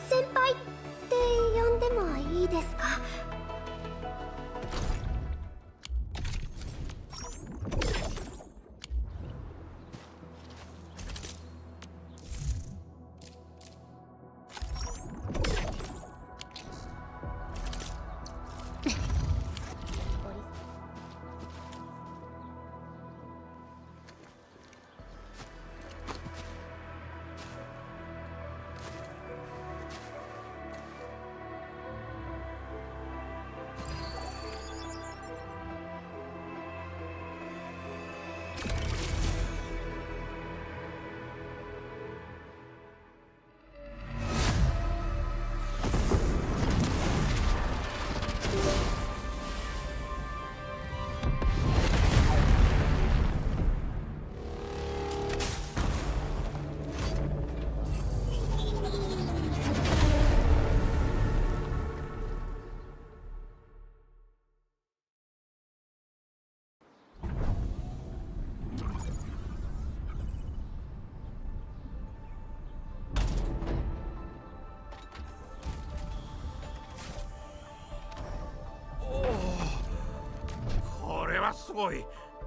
先輩って呼んでもいいですか？すごい、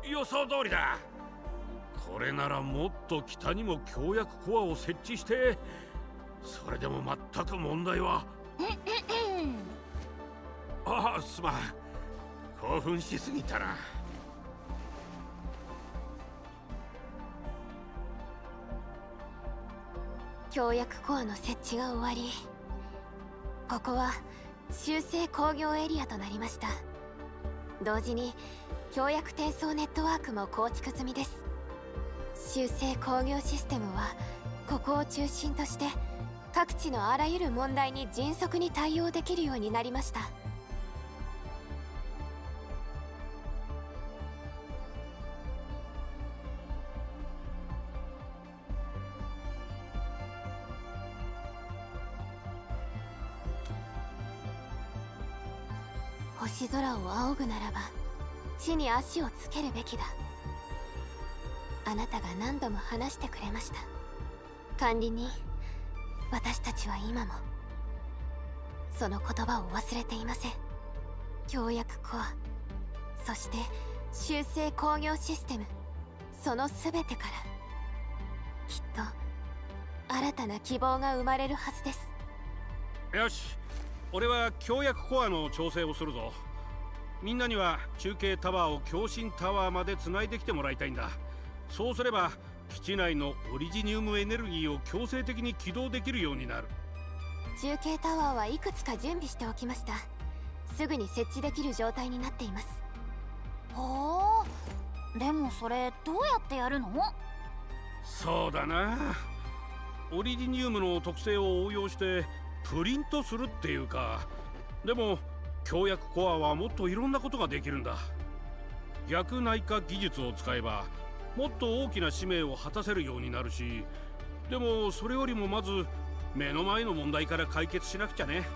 予想通りだ。これならもっと北にも協約コアを設置して、それでも全く問題はああ、すまん、興奮しすぎたな。協約コアの設置が終わり、ここは修正工業エリアとなりました。同時に協約転送ネットワークも構築済みです。修正工業システムはここを中心として各地のあらゆる問題に迅速に対応できるようになりました。星空を仰ぐならば地に足をつけるべきだ。あなたが何度も話してくれました。管理人、私たちは今もその言葉を忘れていません。協約コア、そして修正工業システム、その全てからきっと新たな希望が生まれるはずです。よし、俺は協約コアの調整をするぞ。みんなには中継タワーを共振タワーまでつないできてもらいたいんだ。そうすれば基地内のオリジニウムエネルギーを強制的に起動できるようになる。中継タワーはいくつか準備しておきました。すぐに設置できる状態になっています。ほう、でもそれどうやってやるの？そうだな、オリジニウムの特性を応用してプリントするっていうか。でも協約コアはもっといろんなことができるんだ。逆内科技術を使えばもっと大きな使命を果たせるようになるし、でもそれよりもまず目の前の問題から解決しなくちゃね。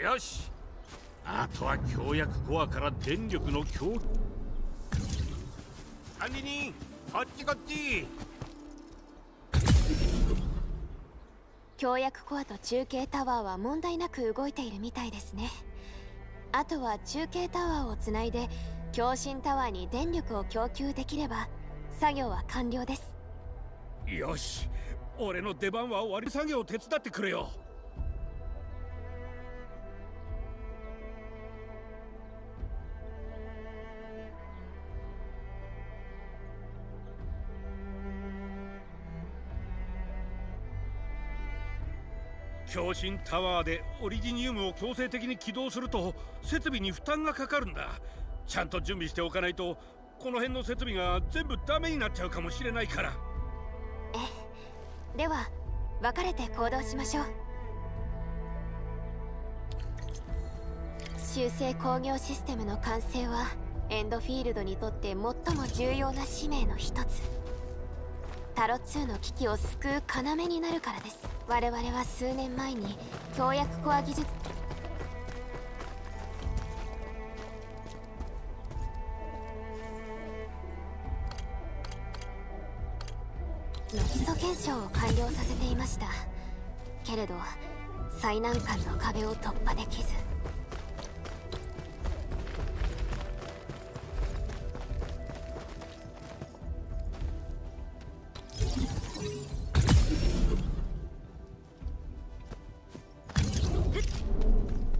よし、あとは協約コアから電力の供給。管理人、こっちこっち。協約コアと中継タワーは問題なく動いているみたいですね。あとは中継タワーをつないで共振タワーに電力を供給できれば作業は完了です。よし、俺の出番は終わり。作業を手伝ってくれよ。共振タワーでオリジニウムを強制的に起動すると設備に負担がかかるんだ。ちゃんと準備しておかないとこの辺の設備が全部ダメになっちゃうかもしれないから。では分かれて行動しましょう。修正工業システムの完成はエンドフィールドにとって最も重要な使命の一つ。タロ2の危機を救う要になるからです。我々は数年前に協約コア技術の基礎検証を完了させていました。けれど最難関の壁を突破できず、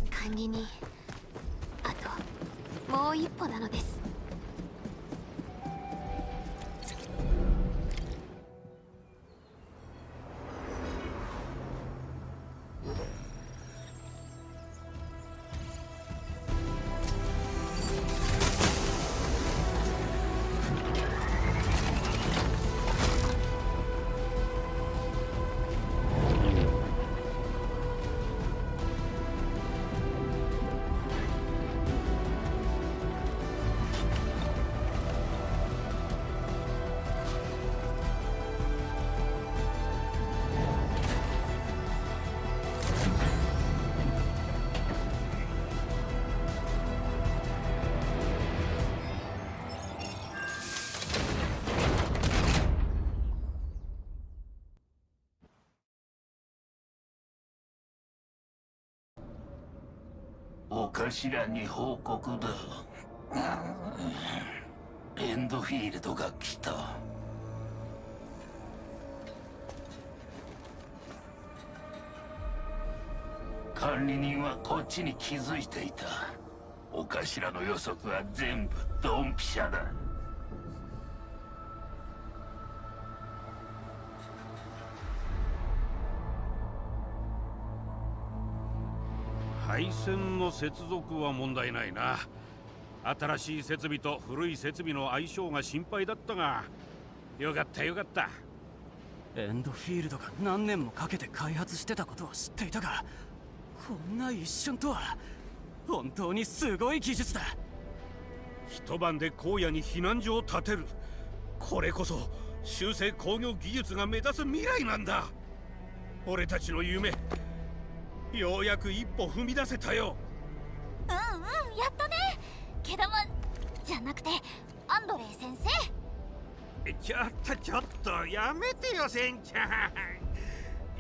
管理人、あともう一歩なのです。お頭に報告だ。エンドフィールドが来た。管理人はこっちに気づいていた。お頭の予測は全部ドンピシャだ。配線の接続は問題ないな。新しい設備と古い設備の相性が心配だったが、よかったよかった。エンドフィールドが何年もかけて開発してたことは知っていたが、こんな一瞬とは本当にすごい技術だ。一晩で荒野に避難所を建てる、これこそ修正工業技術が目指す未来なんだ。俺たちの夢、ようやく一歩踏み出せたよ。やったね。けどもじゃなくてアンドレイ先生。ちょっとやめてよ船長。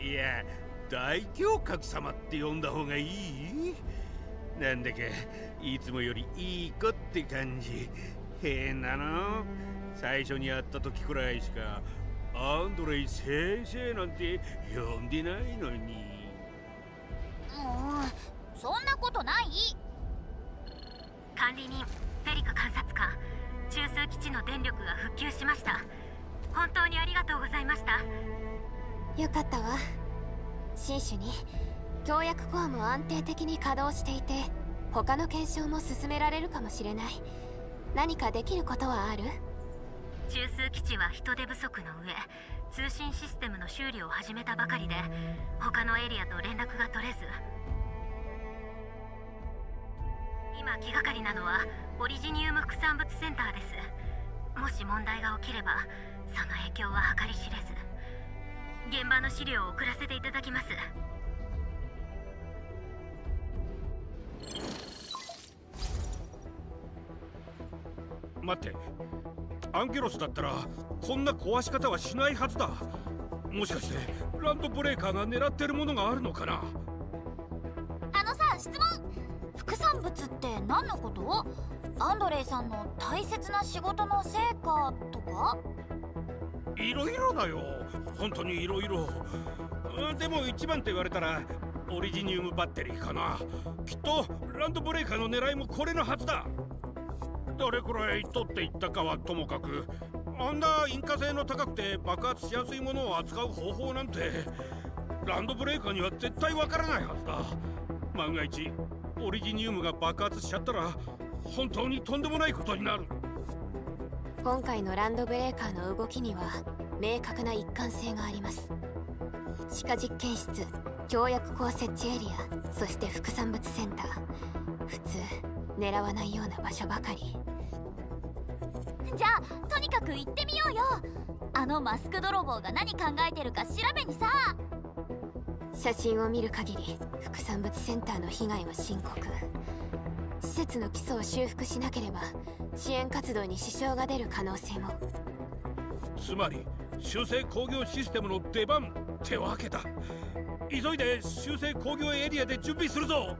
いや、大侠客様って呼んだ方がいい？なんだかいつもよりいい子って感じ。変なの。最初に会った時くらいしかアンドレイ先生なんて呼んでないのに。そんなことない。管理人、フェリカ監察官、中枢基地の電力が復旧しました。本当にありがとうございました。よかったわ。新種に協約コアも安定的に稼働していて、他の検証も進められるかもしれない。何かできることはある？中枢基地は人手不足の上、通信システムの修理を始めたばかりで、他のエリアと連絡が取れず、今気がかりなのはオリジニウム副産物センターです。もし問題が起きればその影響は計り知れず、現場の資料を送らせていただきます。待って、アンゲロスだったらこんな壊し方はしないはずだ。もしかしてランドブレーカーが狙ってるものがあるのかな。質問。副産物って何のこと？アンドレイさんの大切な仕事の成果とか？いろいろだよ、本当にいろいろ。でも一番って言われたらオリジニウムバッテリーかな。きっとランドブレーカーの狙いもこれのはずだ。どれくらい取っていったかはともかく、あんな引火性の高くて爆発しやすいものを扱う方法なんてランドブレーカーには絶対わからないはずだ。万が一オリジニウムが爆発しちゃったら本当にとんでもないことになる。今回のランドブレーカーの動きには明確な一貫性があります。地下実験室、強薬庫設置エリア、そして副産物センター。普通狙わないような場所ばかり。じゃあとにかく行ってみようよ。あのマスク泥棒が何考えてるか調べにさ。写真を見る限り副産物センターの被害は深刻。施設の基礎を修復しなければ支援活動に支障が出る可能性も。つまり修正工業システムの出番ってわけだ。急いで修正工業エリアで準備するぞ。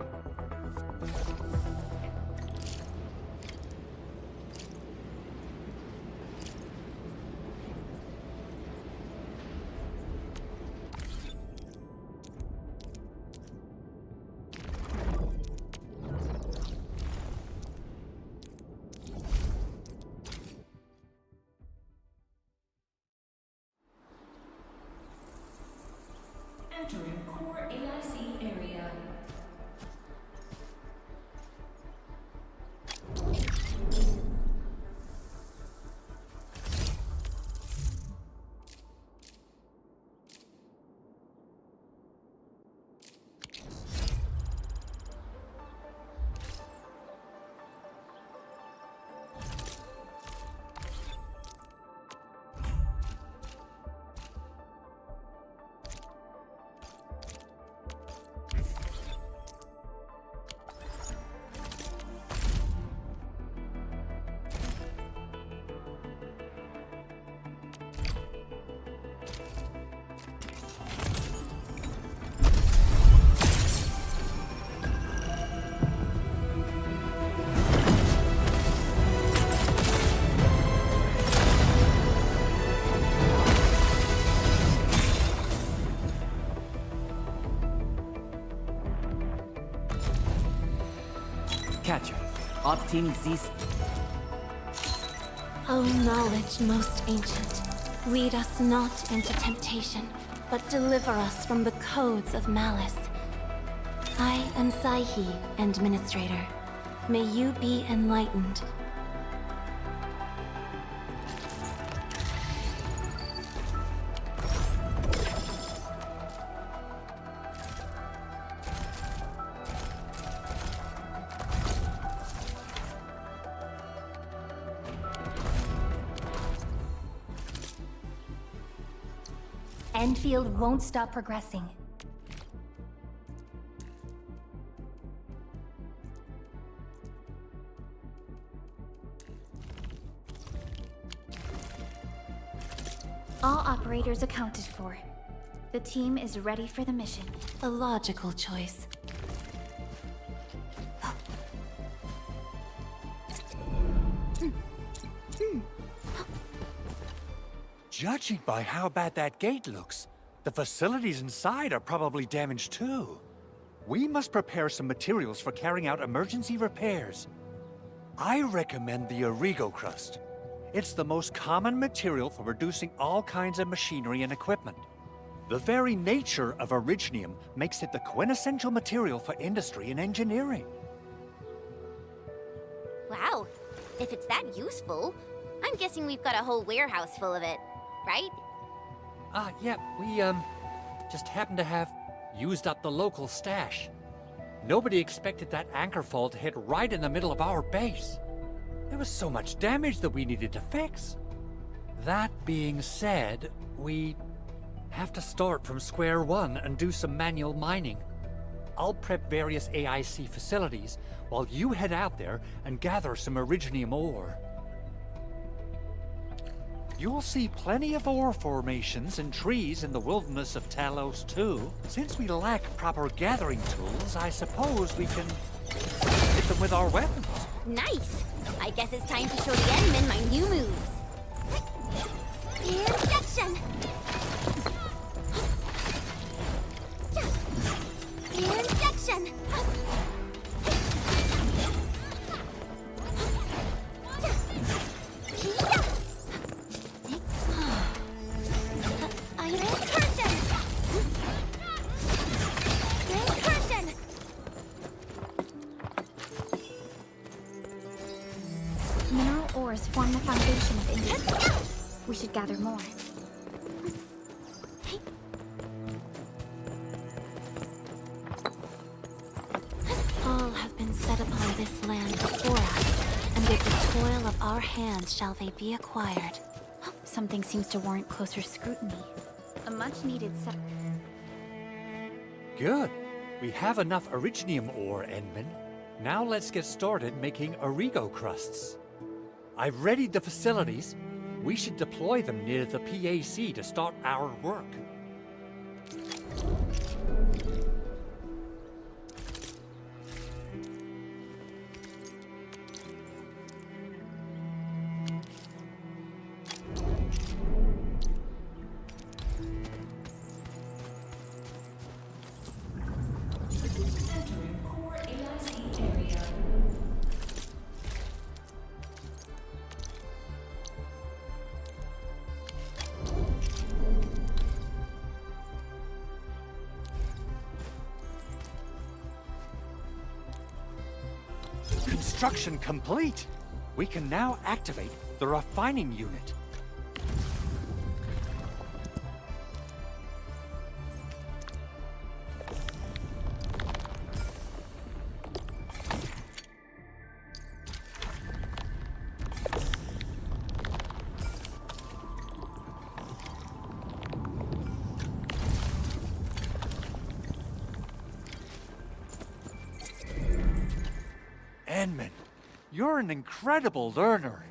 Entering core AIC area. Catcher, Optim Zis. O knowledge most ancient, lead us not into temptation, but deliver us from the codes of malice. I am Saihi, Administrator. May you be enlightened. Endfield won't stop progressing. All operators accounted for. The team is ready for the mission. A logical choice. Judging by how bad that gate looks, the facilities inside are probably damaged too. We must prepare some materials for carrying out emergency repairs. I recommend the Origo crust. It's the most common material for producing all kinds of machinery and equipment. The very nature of originium makes it the quintessential material for industry and engineering. Wow, if it's that useful, I'm guessing we've got a whole warehouse full of it, right? Yeah, we, just happen to have used up the local stash. Nobody expected that anchor fall to hit right in the middle of our base. There was so much damage that we needed to fix. That being said, we have to start from square one and do some manual mining. I'll prep various AIC facilities while you head out there and gather some originium ore. You'll see plenty of ore formations and trees in the wilderness of Talos too. Since we lack proper gathering tools, I suppose we can hit them with our weapons. Nice! I guess it's time to show the Enman my new moves. Injection! Injection! Iron curtain! ores form the foundation of industry. We should gather more. All have been set upon this land before us, and with the toil of our hands shall they be acquired. Something seems to warrant closer scrutiny. A much-needed set. Good. We have enough Originium ore, Endman. Now let's get started making Origo crusts. I've readied the facilities. We should deploy them near the PAC to start our work. Entering core AIC area. Construction complete. We can now activate the refining unit. Endman, you're an incredible learner.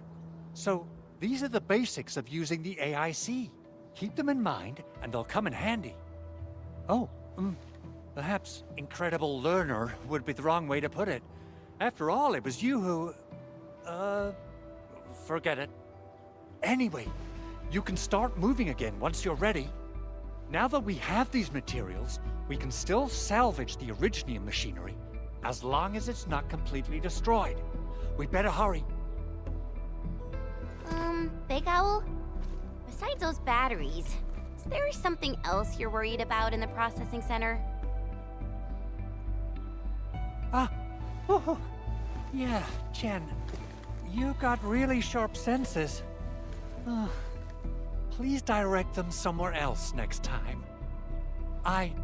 So, these are the basics of using the AIC. Keep them in mind, and they'll come in handy. Oh, perhaps incredible learner would be the wrong way to put it. After all, it was you who... forget it. Anyway, you can start moving again once you're ready. Now that we have these materials, we can still salvage the Originium machinery, as long as it's not completely destroyed. We'd better hurry. Big Owl? Besides those batteries, is there something else you're worried about in the processing center? Yeah, Chen. You got really sharp senses. Please direct them somewhere else next time. I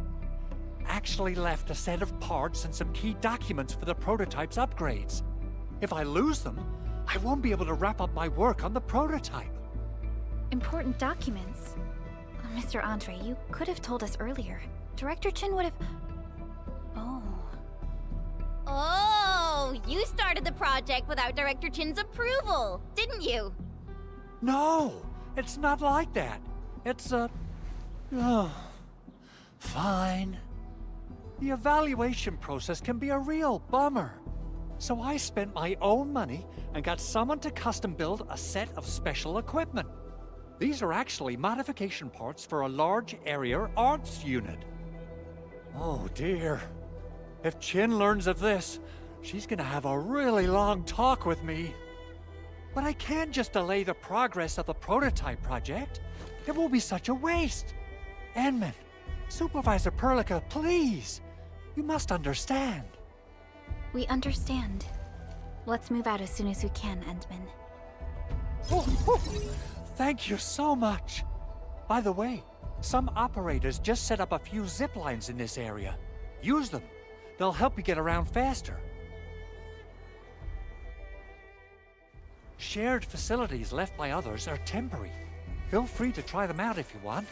actually left a set of parts and some key documents for the prototype's upgrades. If I lose them, I won't be able to wrap up my work on the prototype. Important documents. Mr. Andre, you could have told us earlier. Director Chin would have... Oh, you started the project without Director Chin's approval, didn't you? No, it's not like that. It's fine. The evaluation process can be a real bummer. So I spent my own money and got someone to custom build a set of special equipment. These are actually modification parts for a large area arts unit. Oh dear. If Chin learns of this, she's gonna have a really long talk with me. But I can't just delay the progress of the prototype project. It will be such a waste. Endman, Supervisor Perlica, please. You must understand. We understand. Let's move out as soon as we can, Endman. Thank you so much. By the way, some operators just set up a few zip lines in this area. Use them. They'll help you get around faster. Shared facilities left by others are temporary. Feel free to try them out if you want.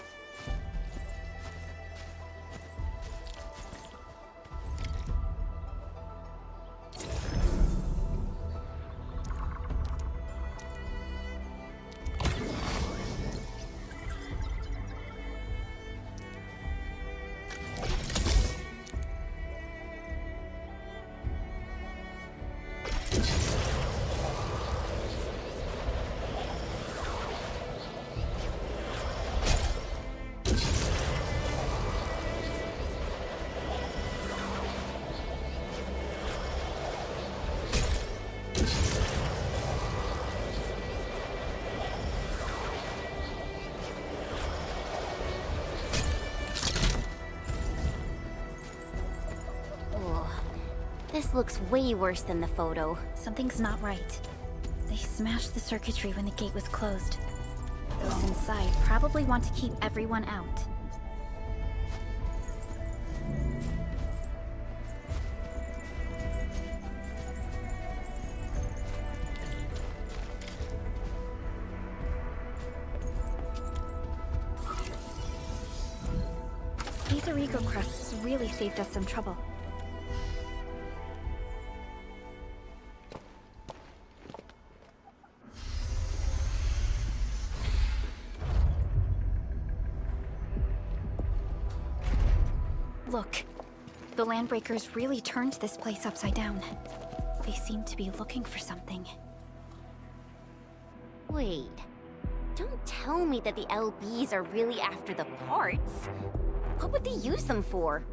This looks way worse than the photo. Something's not right. They smashed the circuitry when the gate was closed. Those inside probably want to keep everyone out. These Arigo crusts really saved us some trouble. Look, the Landbreakers really turned this place upside down. They seem to be looking for something. Wait. Don't tell me that the LBs are really after the parts. What would they use them for?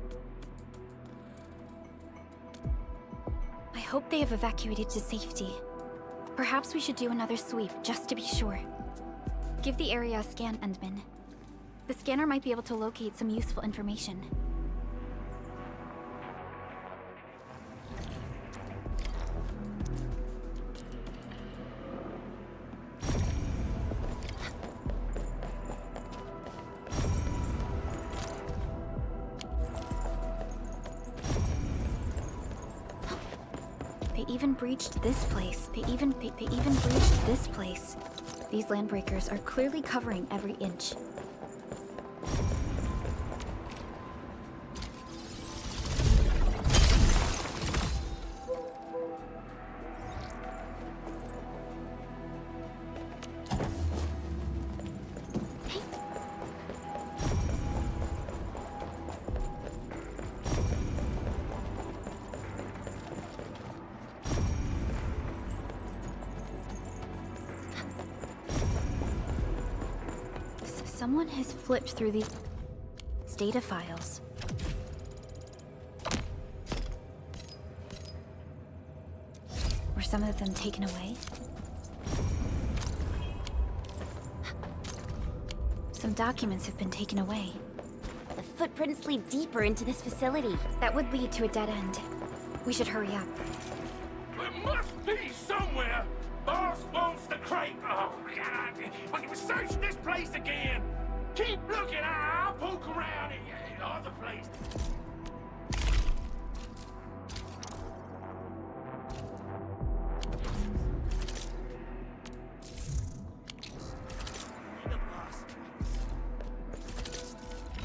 I hope they have evacuated to safety. Perhaps we should do another sweep, just to be sure. Give the area a scan, Endman. The scanner might be able to locate some useful information. They even breached this place. They even breached this place. These Landbreakers are clearly covering every inch. Someone has flipped through these data files. Were some of them taken away? Some documents have been taken away. The footprints lead deeper into this facility. That would lead to a dead end. We should hurry up. There must be somewhere! Boss wants the crate! Oh, God! When you search this place again! Keep looking! I'll poke around in other places.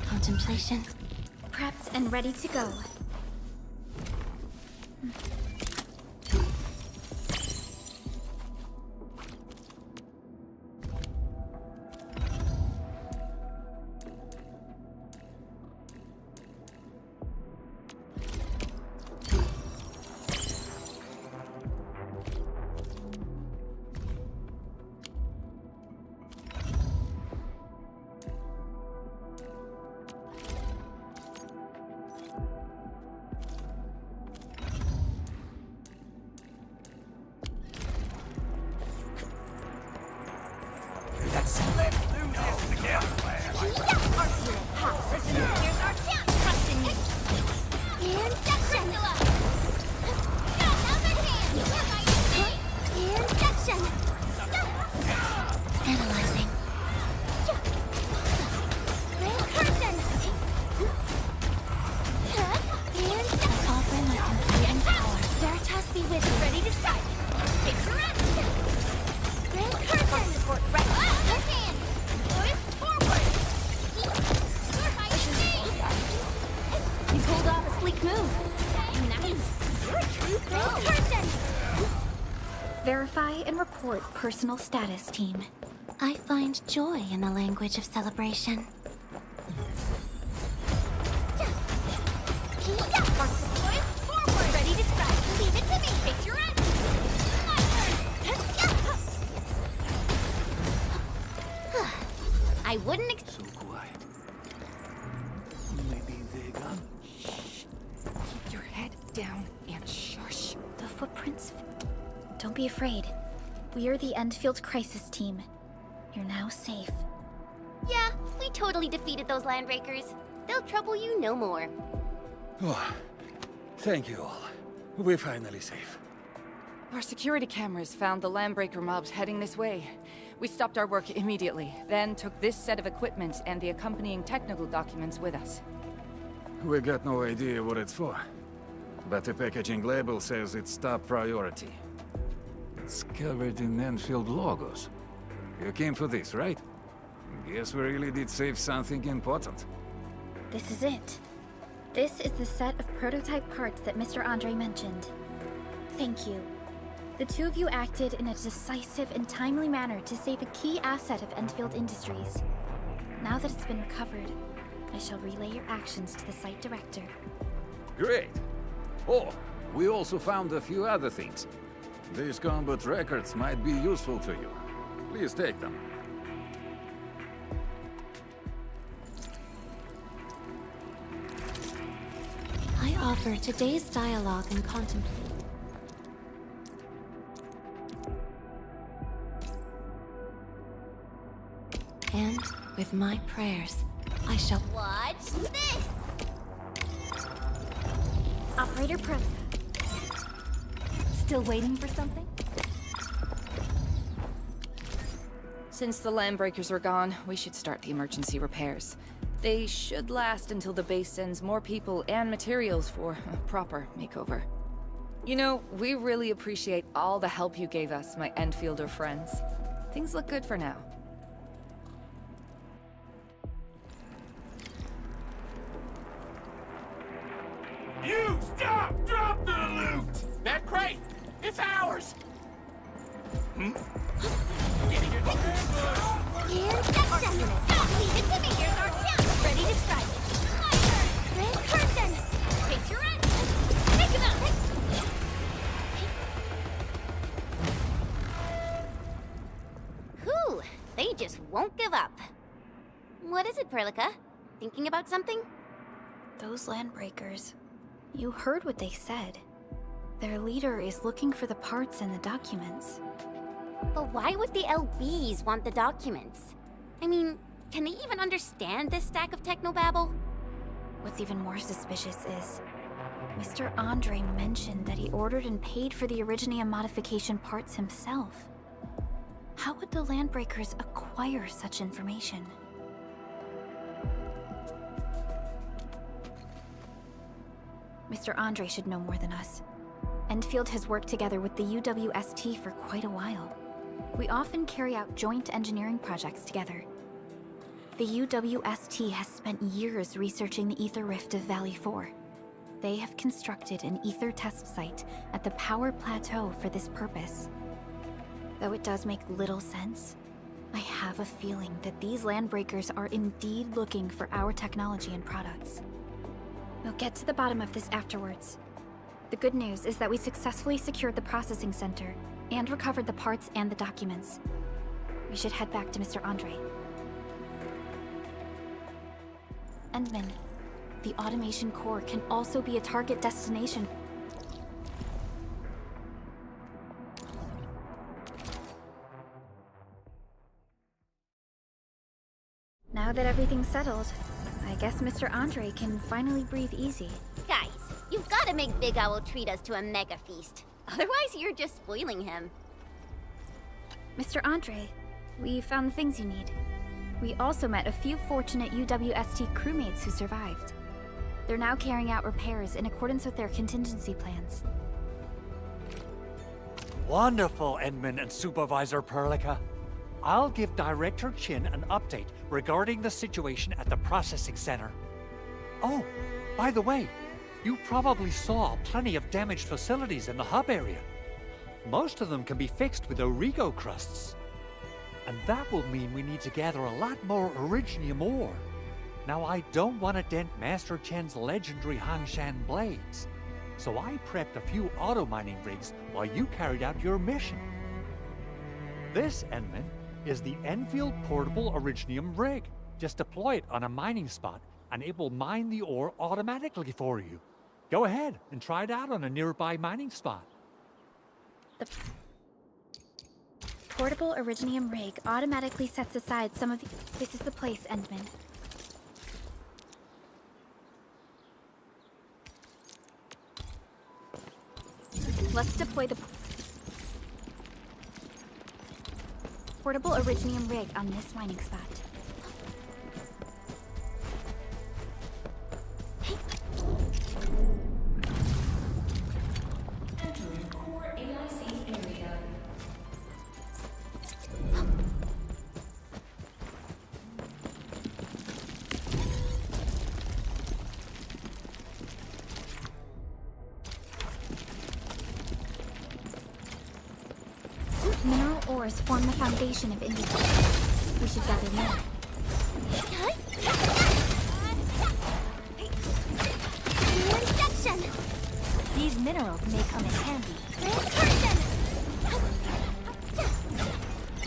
Contemplation. Prepped and ready to go. Verify and report personal status, team. I find joy in the language of celebration. Forward! Ready to strike! Leave it to me! Face your end! I wouldn't So quiet. Maybe they got... Keep your head down and shush. The footprints... Don't be afraid. We are the Endfield crisis team. You're now safe. Yeah, we totally defeated those Landbreakers. They'll trouble you no more. Oh, thank you all. We're finally safe. Our security cameras found the landbreaker mobs heading this way. We stopped our work immediately, then took this set of equipment and the accompanying technical documents with us. We got no idea what it's for. But the packaging label says it's top priority. It's covered in Endfield logos. You came for this, right? Guess we really did save something important. This is it. This is the set of prototype parts that Mr. Andre mentioned. Thank you. The two of you acted in a decisive and timely manner to save a key asset of Endfield Industries. Now that it's been recovered, I shall relay your actions to the site director. Great! Oh, we also found a few other things. These combat records might be useful to you. Please take them. I offer today's dialogue and contemplate. And with my prayers, I shall Watch this! Operator Pro. Still waiting for something? Since the landbreakers are gone, we should start the emergency repairs. They should last until the base sends more people and materials for a proper makeover. You know, we really appreciate all the help you gave us, my Endfielder friends. Things look good for now. You stop! Drop the loot! That crate! It's ours! And that's definite! Leave it to me! Here's our chance! Ready to strike! My turn! Red curtain! Face your end! Take him out! Whew! They just won't give up. What is it, Perlica? Thinking about something? Those landbreakers. You heard what they said. Their leader is looking for the parts and the documents. But why would the LBs want the documents? I mean, can they even understand this stack of technobabble? What's even more suspicious is Mr. Andre mentioned that he ordered and paid for the Originium modification parts himself. How would the landbreakers acquire such information? Mr. Andre should know more than us. Endfield has worked together with the UWST for quite a while. We often carry out joint engineering projects together. The UWST has spent years researching the ether rift of Valley 4. They have constructed an ether test site at the Power Plateau for this purpose. Though it does make little sense, I have a feeling that these landbreakers are indeed looking for our technology and products. We'll get to the bottom of this afterwards. The good news is that we successfully secured the processing center and recovered the parts and the documents. We should head back to Mr. Andre. Endman, the automation core can also be a target destination. Now that everything's settled, I guess Mr. Andre can finally breathe easy. Guys, you've got to make Big Owl treat us to a mega feast. Otherwise, you're just spoiling him. Mr. Andre, we found the things you need. We also met a few fortunate UWST crewmates who survived. They're now carrying out repairs in accordance with their contingency plans. Wonderful, Edmund and Supervisor Perlica. I'll give Director Chin an update regarding the situation at the processing center. Oh, by the way, you probably saw plenty of damaged facilities in the hub area. Most of them can be fixed with Origo crusts. And that will mean we need to gather a lot more Originium ore. Now, I don't want to dent Master Chen's legendary Hangshan blades, so I prepped a few auto mining rigs while you carried out your mission. This, Enman, is the Enfield Portable Originium rig. Just deploy it on a mining spot, and it will mine the ore automatically for you. Go ahead and try it out on a nearby mining spot. The portable Originium rig automatically sets aside some of the... This is the place, Endman. Let's deploy the... portable originium rig on this mining spot. Entering core AIC area. Mineral ores form the foundation of industry. We should gather more. Injection! These minerals may come in handy. Incursion!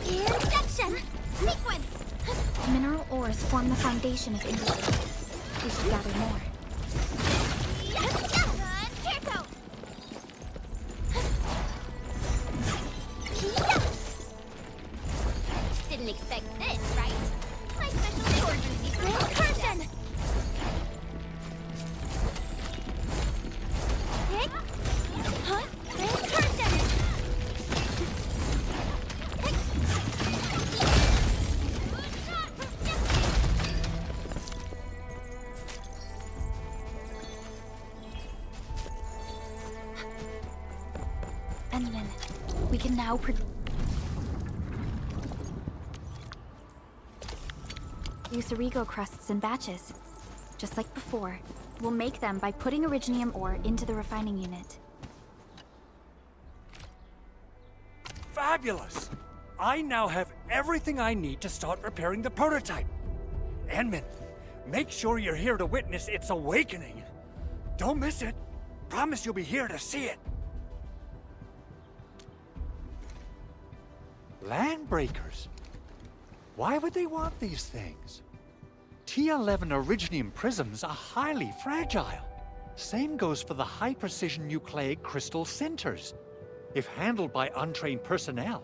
Injection! Sequence! Mineral ores form the foundation of industry. We should gather more. Kirko! Didn't expect this, right? My special swordman secret. Incursion! Huh? Incursion! Endman, we can now use Origo crusts in batches. Just like before, we'll make them by putting originium ore into the refining unit. Fabulous! I now have everything I need to start repairing the prototype. Endman, make sure you're here to witness its awakening. Don't miss it. Promise you'll be here to see it. Landbreakers? Why would they want these things? T11 originium prisms are highly fragile. Same goes for the high-precision nucleic crystal sinters. If handled by untrained personnel,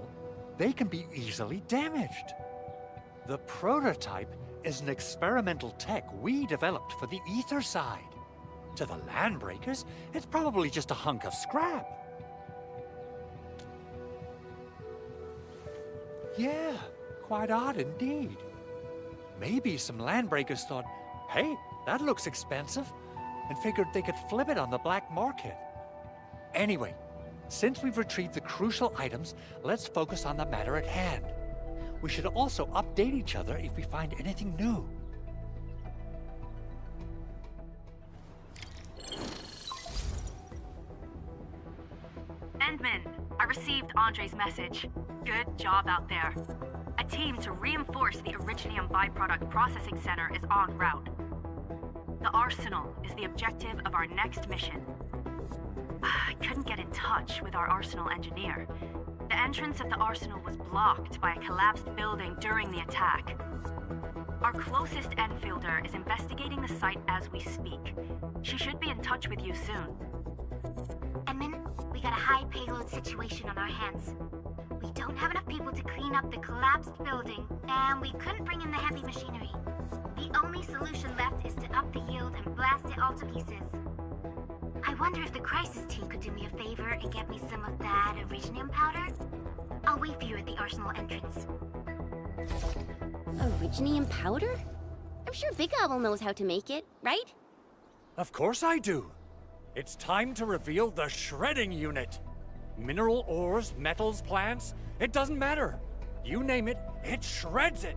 they can be easily damaged. The prototype is an experimental tech we developed for the ether side. To the Landbreakers, it's probably just a hunk of scrap. Yeah, quite odd indeed. Maybe some Landbreakers thought, hey, that looks expensive, and figured they could flip it on the black market. Anyway, since we've retrieved the crucial items, let's focus on the matter at hand. We should also update each other if we find anything new. Endman, I received Andre's message. Good job out there. A team to reinforce the Originium byproduct processing center is en route. The arsenal is the objective of our next mission. I couldn't get in touch with our arsenal engineer. The entrance of the arsenal was blocked by a collapsed building during the attack. Our closest Enfielder is investigating the site as we speak. She should be in touch with you soon. Edmund, we got a high payload situation on our hands. We don't have enough people to clean up the collapsed building, and we couldn't bring in the heavy machinery. The only solution left is to up the yield and blast it all to pieces. I wonder if the crisis team could do me a favor and get me some of that originium powder? I'll wait for you at the arsenal entrance. Originium powder? I'm sure Big Owl knows how to make it, right? Of course I do. It's time to reveal the shredding unit. Mineral ores, metals, plants, it doesn't matter. You name it, it shreds it.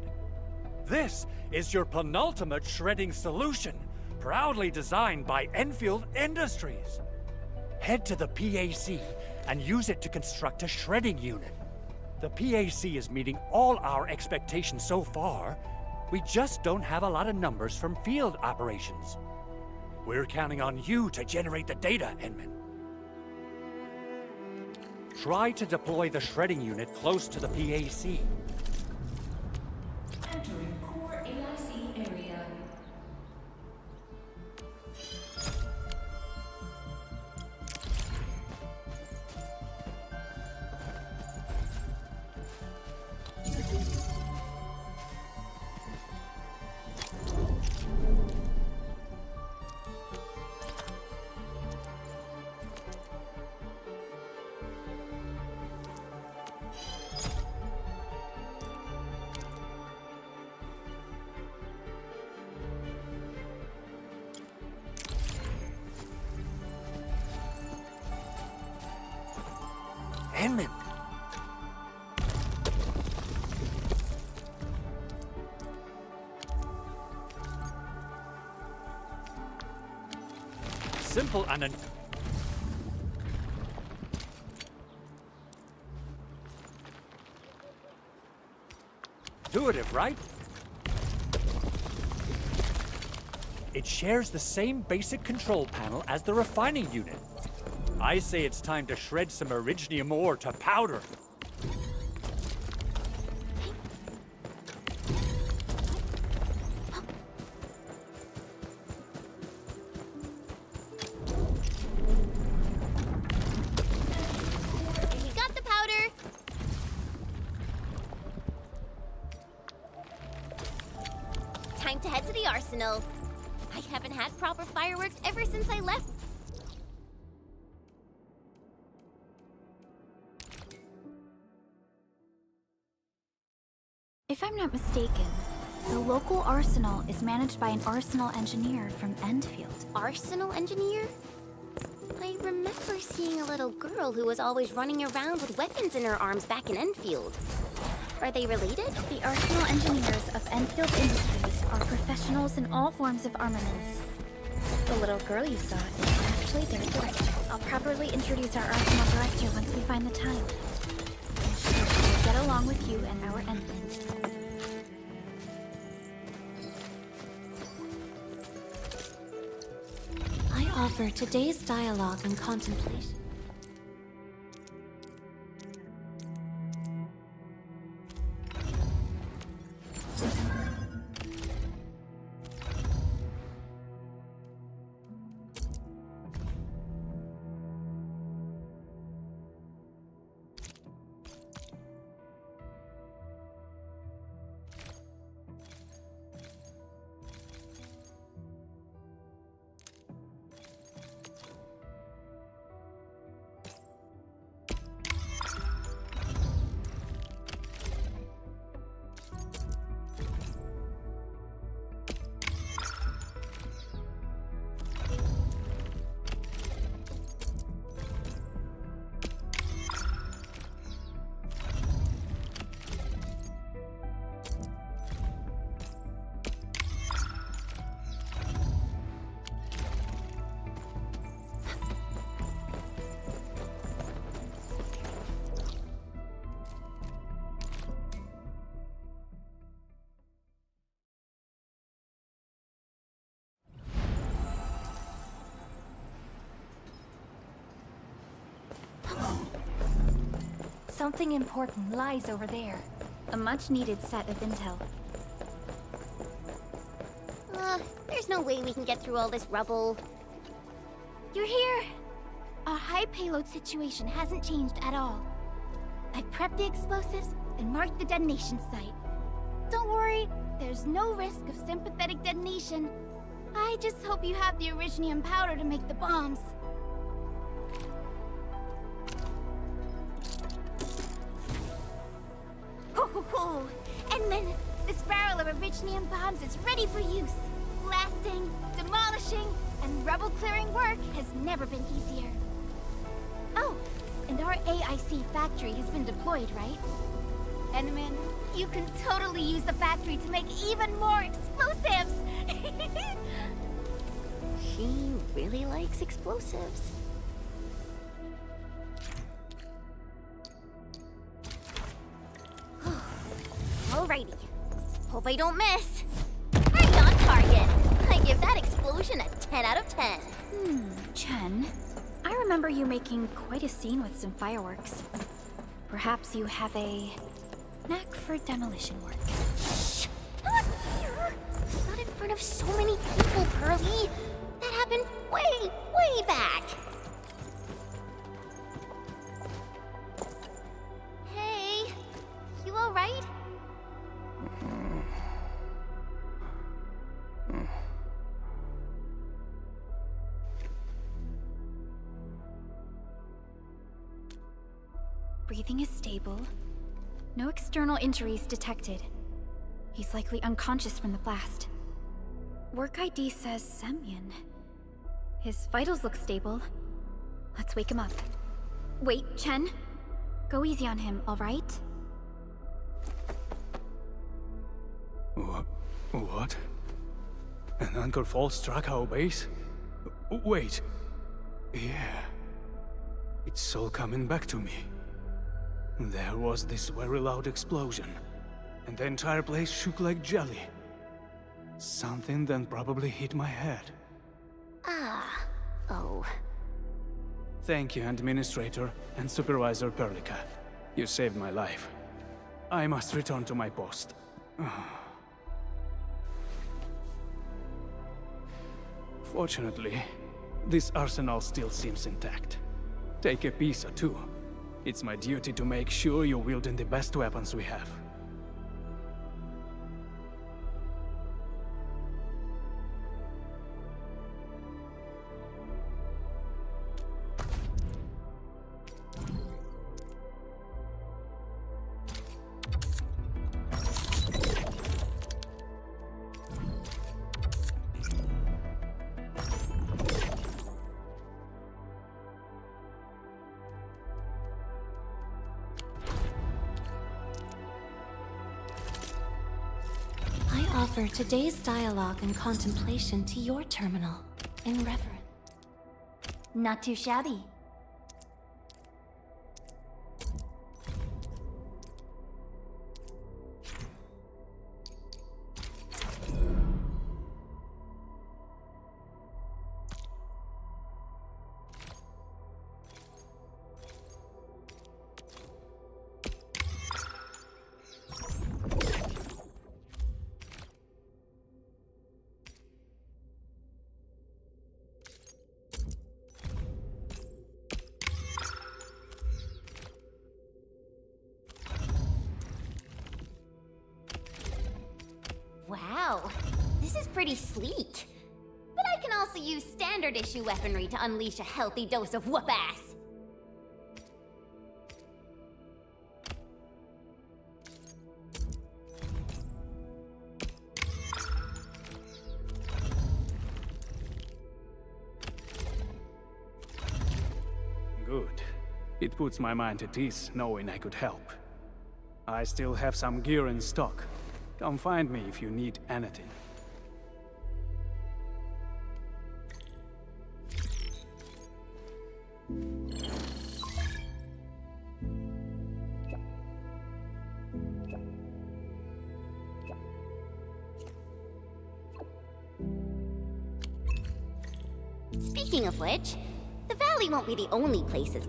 This is your penultimate shredding solution, proudly designed by Endfield Industries. Head to the PAC and use it to construct a shredding unit. The PAC is meeting all our expectations so far. We just don't have a lot of numbers from field operations. We're counting on you to generate the data, Endman. Try to deploy the shredding unit close to the PAC. Entering core AIC area. Henman! Simple and intuitive, right? It shares the same basic control panel as the refining unit. I say it's time to shred some Originium ore to powder. You got the powder. Time to head to the arsenal. I haven't had proper fireworks ever since I left. If I'm not mistaken, the local arsenal is managed by an arsenal engineer from Endfield. Arsenal engineer? I remember seeing a little girl who was always running around with weapons in her arms back in Endfield. Are they related? The arsenal engineers of Endfield Industries are professionals in all forms of armaments. The little girl you saw is actually their director. I'll properly introduce our arsenal director once we find the time. And she will get along with you and our Endman. I offer today's dialogue and contemplation. Something important lies over there. A much-needed set of intel. There's no way we can get through all this rubble. You're here! Our high payload situation hasn't changed at all. I've prepped the explosives and marked the detonation site. Don't worry, there's no risk of sympathetic detonation. I just hope you have the Originium powder to make the bombs. Ho! Endman, this barrel of Originium bombs is ready for use. Blasting, demolishing, and rubble-clearing work has never been easier. Oh, and our AIC factory has been deployed, right? Endman, you can totally use the factory to make even more explosives! She really likes explosives. Alrighty. Hope I don't miss. Right on target. I give that explosion a 10 out of 10. Chen, I remember you making quite a scene with some fireworks. Perhaps you have a knack for demolition work. Shh! Not here! Not in front of so many people, Pearly. That happened way back. Hey, you alright? Breathing is stable. No external injuries detected. He's likely unconscious from the blast. Work ID says Semyon. His vitals look stable. Let's wake him up. Wait, Chen? Go easy on him, alright? What? An anchor fall struck our base? Wait. Yeah. It's all coming back to me. There was this very loud explosion, and the entire place shook like jelly. Something then probably hit my head. Ah. Oh. Thank you, Administrator and Supervisor Perlica. You saved my life. I must return to my post. Fortunately, this arsenal still seems intact. Take a piece or two. It's my duty to make sure you're wielding the best weapons we have. Offer today's dialogue and contemplation to your terminal, in reverence. Not too shabby. Wow, this is pretty sleek. But I can also use standard issue weaponry to unleash a healthy dose of whoop-ass. Good. It puts my mind at ease knowing I could help. I still have some gear in stock. Come find me if you need anything. Speaking of which, the valley won't be the only places.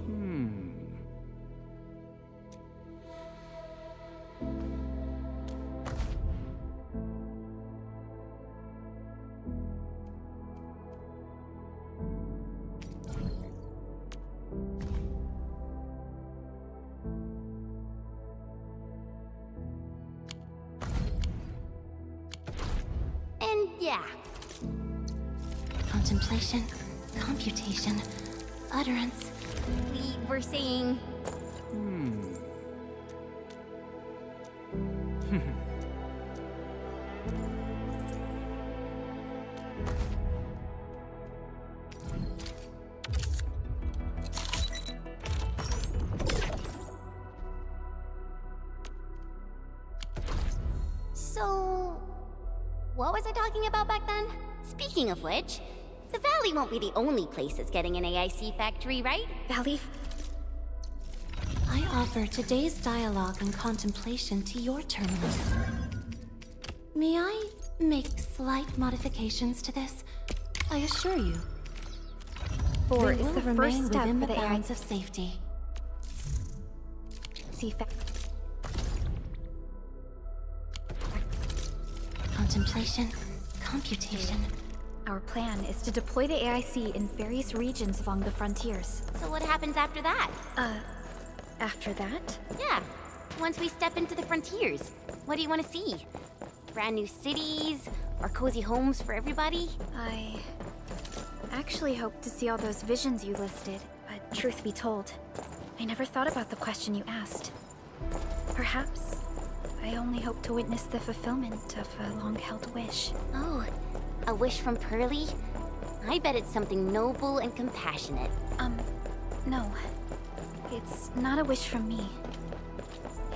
And yeah. Contemplation, computation, utterance. We were saying... So... what was I talking about back then? Speaking of which, the valley won't be the only place that's getting an AIC factory, right? Valley? I offer today's dialogue and contemplation to your terminal. May I make slight modifications to this? I assure you. 4 they is will the first remain step within for the the bounds of safety. Contemplation, computation. Our plan is to deploy the AIC in various regions along the frontiers. So what happens after that? After that? Yeah, once we step into the frontiers. What do you want to see? Brand new cities? Or cozy homes for everybody? I actually hope to see all those visions you listed, but truth be told, I never thought about the question you asked. Perhaps I only hope to witness the fulfillment of a long-held wish. Oh, a wish from Pearly? I bet it's something noble and compassionate. No. It's not a wish from me.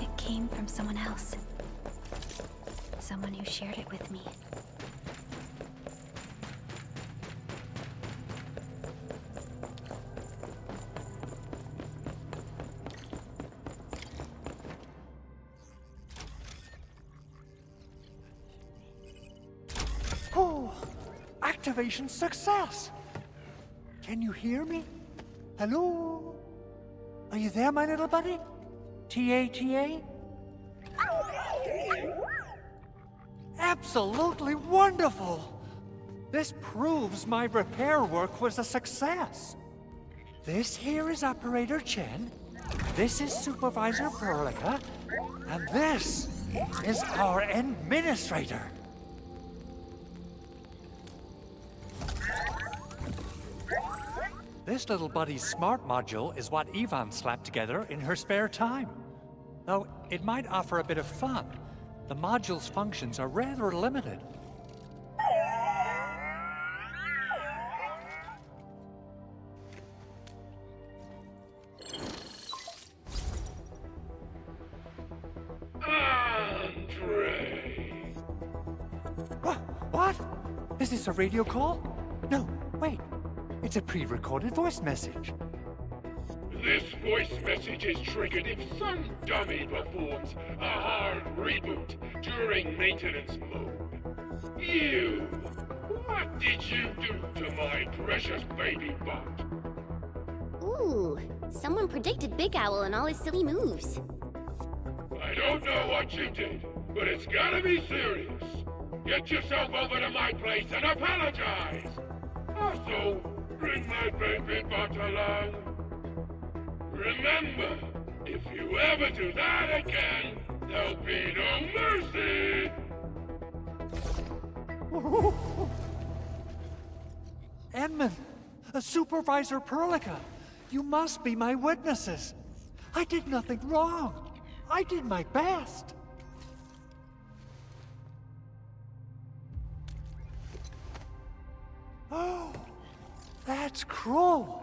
It came from someone else. Someone who shared it with me. Oh, activation success! Can you hear me? Hello? Are you there, my little buddy? T-A-T-A? Absolutely wonderful! This proves my repair work was a success. This here is Operator Chen, this is Supervisor Perlica, and this is our Administrator. This little buddy's smart module is what Yvonne slapped together in her spare time. Though it might offer a bit of fun, the module's functions are rather limited. Andre! What? Is this a radio call? No, wait. It's a pre-recorded voice message. This voice message is triggered if some dummy performs a hard reboot during maintenance mode. You! What did you do to my precious baby bot? Ooh, someone predicted Big Owl and all his silly moves. I don't know what you did, but it's gotta be serious. Get yourself over to my place and apologize! Also, bring my baby bot along. Remember, if you ever do that again, there'll be no mercy! Edmund, Supervisor Perlica, you must be my witnesses. I did nothing wrong. I did my best. Oh, that's cruel.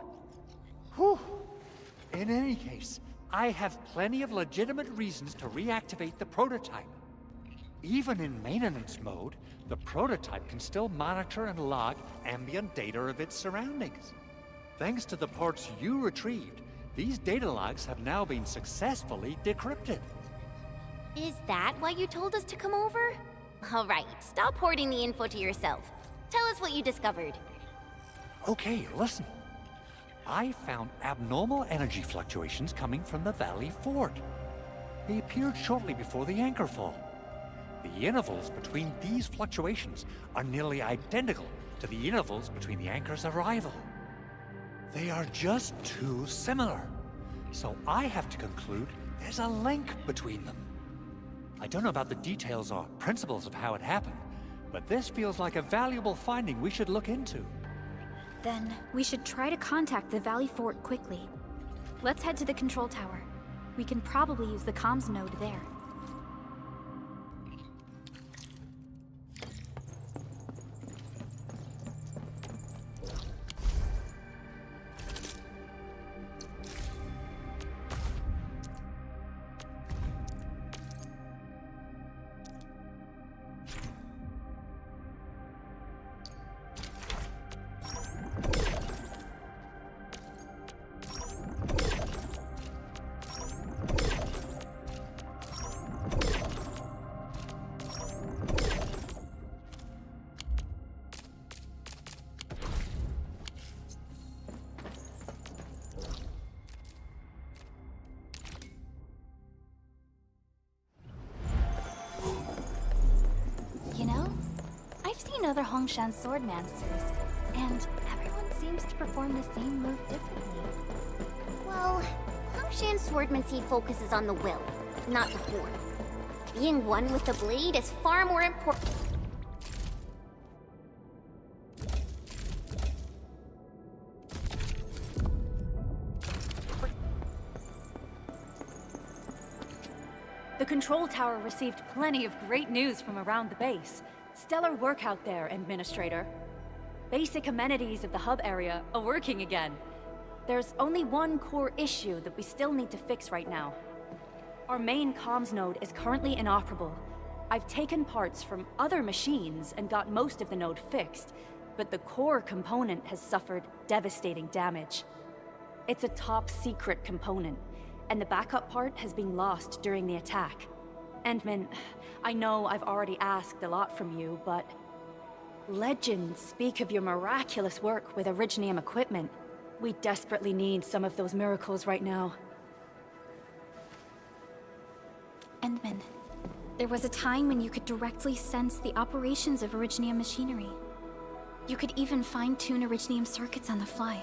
Whew. In any case, I have plenty of legitimate reasons to reactivate the prototype. Even in maintenance mode, the prototype can still monitor and log ambient data of its surroundings. Thanks to the parts you retrieved, these data logs have now been successfully decrypted. Is that why you told us to come over? All right, stop hoarding the info to yourself. Tell us what you discovered. Okay, listen. I found abnormal energy fluctuations coming from the Valley Fort. They appeared shortly before the anchor fall. The intervals between these fluctuations are nearly identical to the intervals between the anchor's arrival. They are just too similar. So I have to conclude there's a link between them. I don't know about the details or principles of how it happened, but this feels like a valuable finding we should look into. Then we should try to contact the Valley Fort quickly. Let's head to the control tower. We can probably use the comms node there. You know, I've seen other Hongshan swordmasters, and everyone seems to perform the same move differently. Well, Hongshan swordmancy focuses on the will, not the form. Being one with the blade is far more important. The control tower received plenty of great news from around the base. Stellar work out there, Administrator. Basic amenities of the hub area are working again. There's only one core issue that we still need to fix right now. Our main comms node is currently inoperable. I've taken parts from other machines and got most of the node fixed, but the core component has suffered devastating damage. It's a top-secret component, and the backup part has been lost during the attack. Endman, I know I've already asked a lot from you, but legends speak of your miraculous work with Originium equipment. We desperately need some of those miracles right now. Endman, there was a time when you could directly sense the operations of Originium machinery. You could even fine-tune Originium circuits on the fly.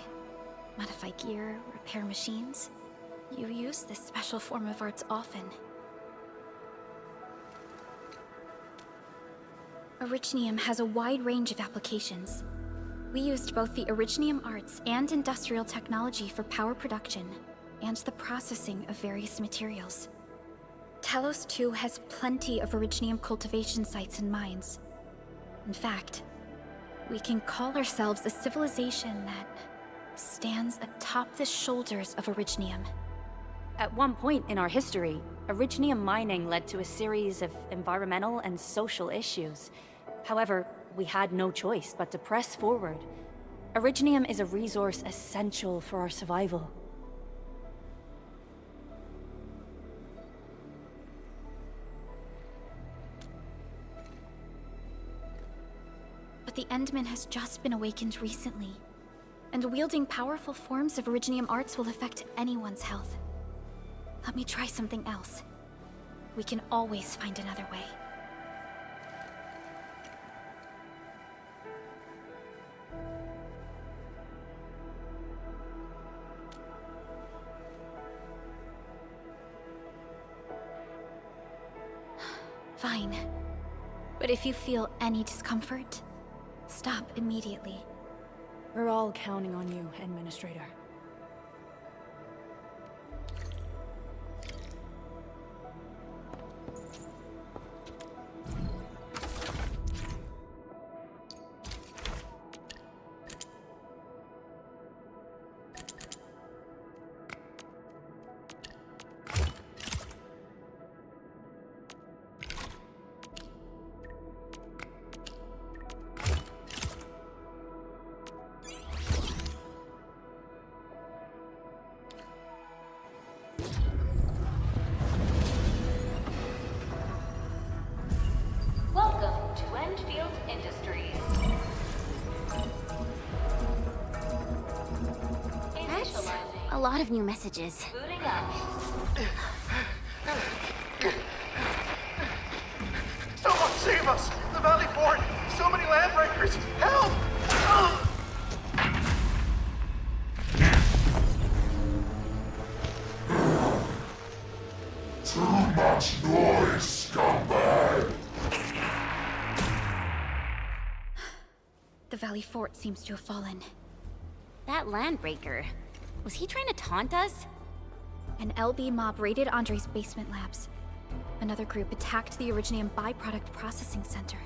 Modify gear, repair machines. You use this special form of arts often. Originium has a wide range of applications. We used both the Originium arts and industrial technology for power production, and the processing of various materials. Talos 2 has plenty of Originium cultivation sites and mines. In fact, we can call ourselves a civilization that stands atop the shoulders of Originium. At one point in our history, Originium mining led to a series of environmental and social issues. However, we had no choice but to press forward. Originium is a resource essential for our survival. But the Endman has just been awakened recently, and wielding powerful forms of Originium arts will affect anyone's health. Let me try something else. We can always find another way. Fine. But if you feel any discomfort, stop immediately. We're all counting on you, Administrator. Welcome to Endfield Industries. That's a lot of new messages. Booting up. Someone save us! The Valley Fort! So many landbreakers! Help! Too much noise, scumbag! The Valley Fort seems to have fallen. That landbreaker, was he trying to taunt us? An LB mob raided Andre's basement labs. Another group attacked the Originium byproduct processing center.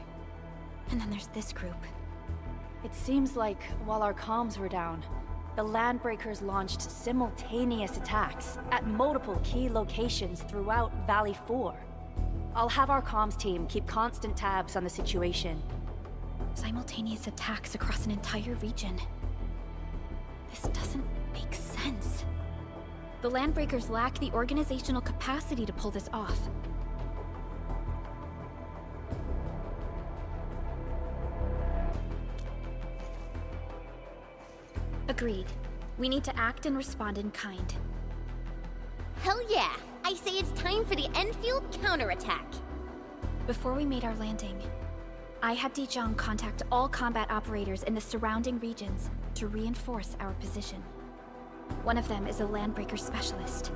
And then there's this group. It seems like while our comms were down, the Landbreakers launched simultaneous attacks at multiple key locations throughout Valley 4. I'll have our comms team keep constant tabs on the situation. Simultaneous attacks across an entire region. This doesn't make sense. The Landbreakers lack the organizational capacity to pull this off. Agreed. We need to act and respond in kind. Hell yeah! I say it's time for the Endfield counterattack! Before we made our landing, I had Dijong contact all combat operators in the surrounding regions to reinforce our position. One of them is a Landbreaker specialist.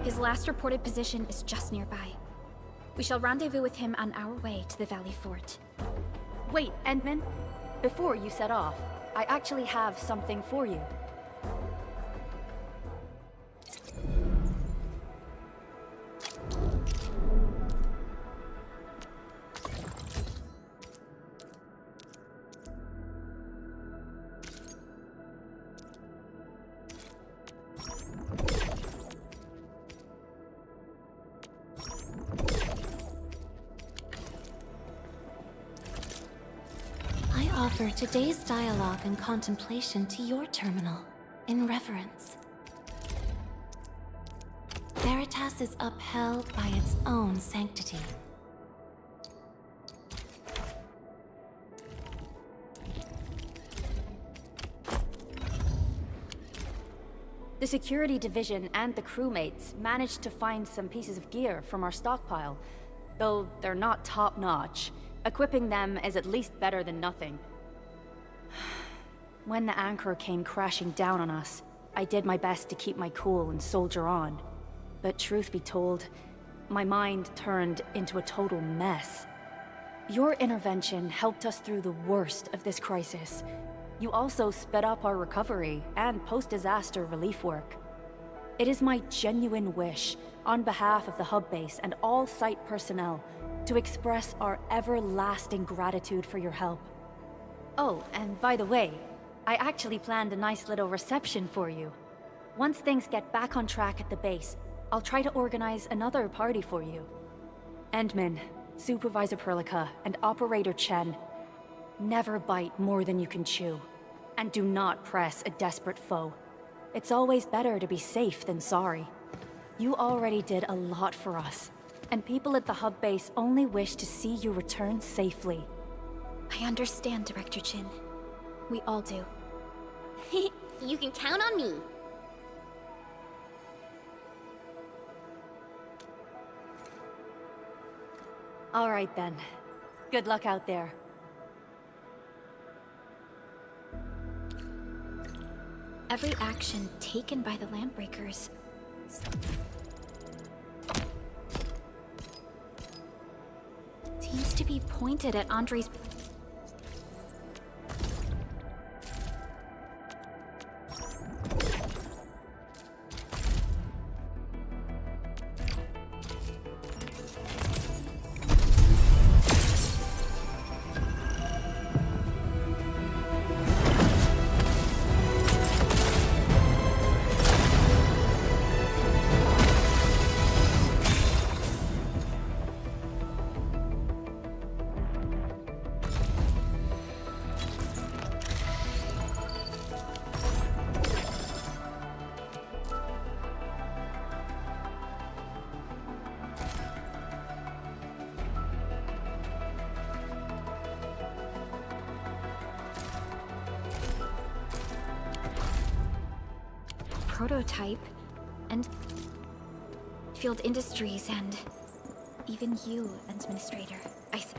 His last reported position is just nearby. We shall rendezvous with him on our way to the Valley Fort. Wait, Endman. Before you set off, I actually have something for you. offer today's dialogue and contemplation to your terminal, in reverence. Veritas is upheld by its own sanctity. The security division and the crewmates managed to find some pieces of gear from our stockpile. Though they're not top-notch, equipping them is at least better than nothing. When the anchor came crashing down on us, I did my best to keep my cool and soldier on. But truth be told, my mind turned into a total mess. Your intervention helped us through the worst of this crisis. You also sped up our recovery and post-disaster relief work. It is my genuine wish, on behalf of the hub base and all site personnel, to express our everlasting gratitude for your help. Oh, and by the way, I actually planned a nice little reception for you. Once things get back on track at the base, I'll try to organize another party for you. Endman, Supervisor Perlica, and Operator Chen, never bite more than you can chew. And do not press a desperate foe. It's always better to be safe than sorry. You already did a lot for us, and people at the hub base only wish to see you return safely. I understand, Director Chin. We all do. You can count on me. All right then. Good luck out there. Every action taken by the Landbreakers seems to be pointed at Andre's... prototype, and Endfield Industries, and even you, Administrator. I see.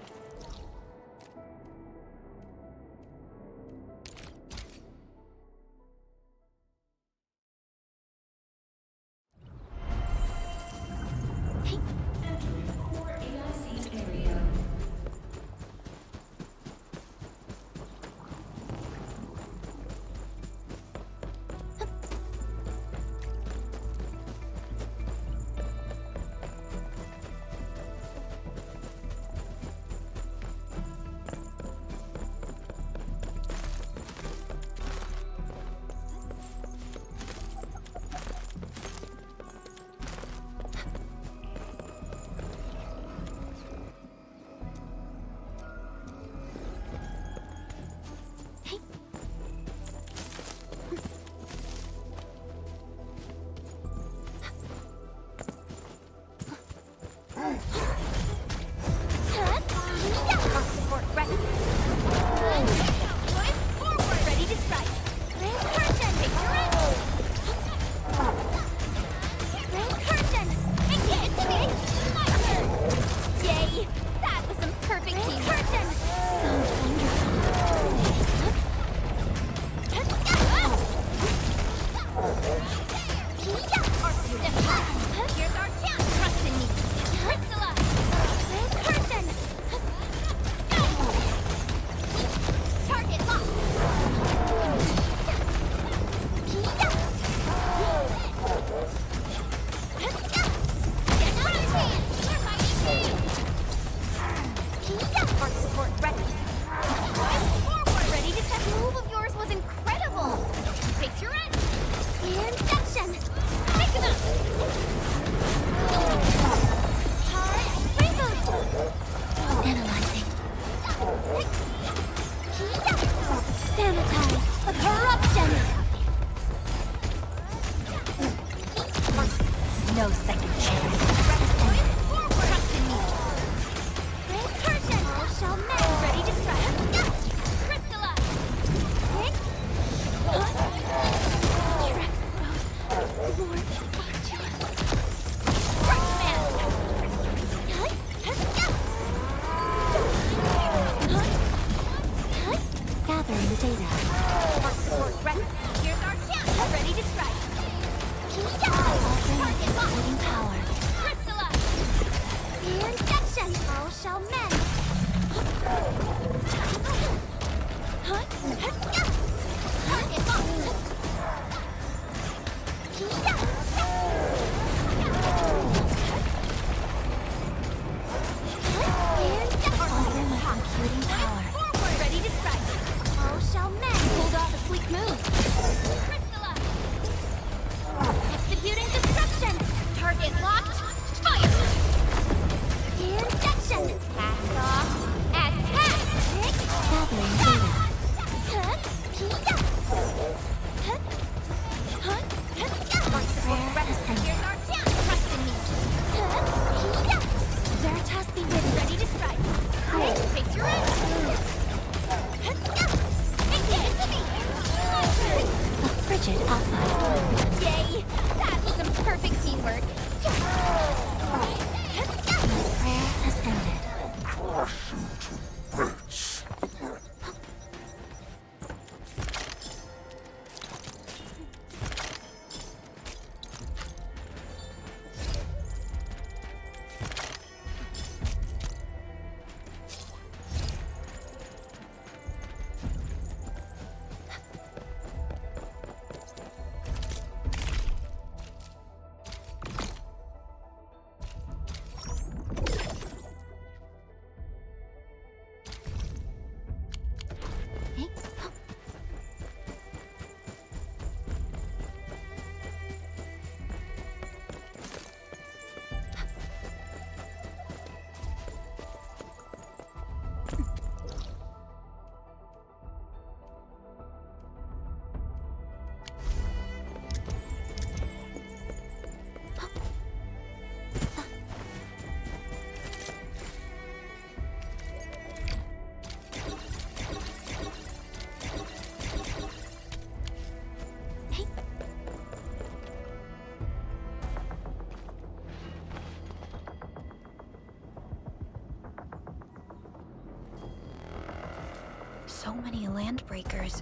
So many landbreakers.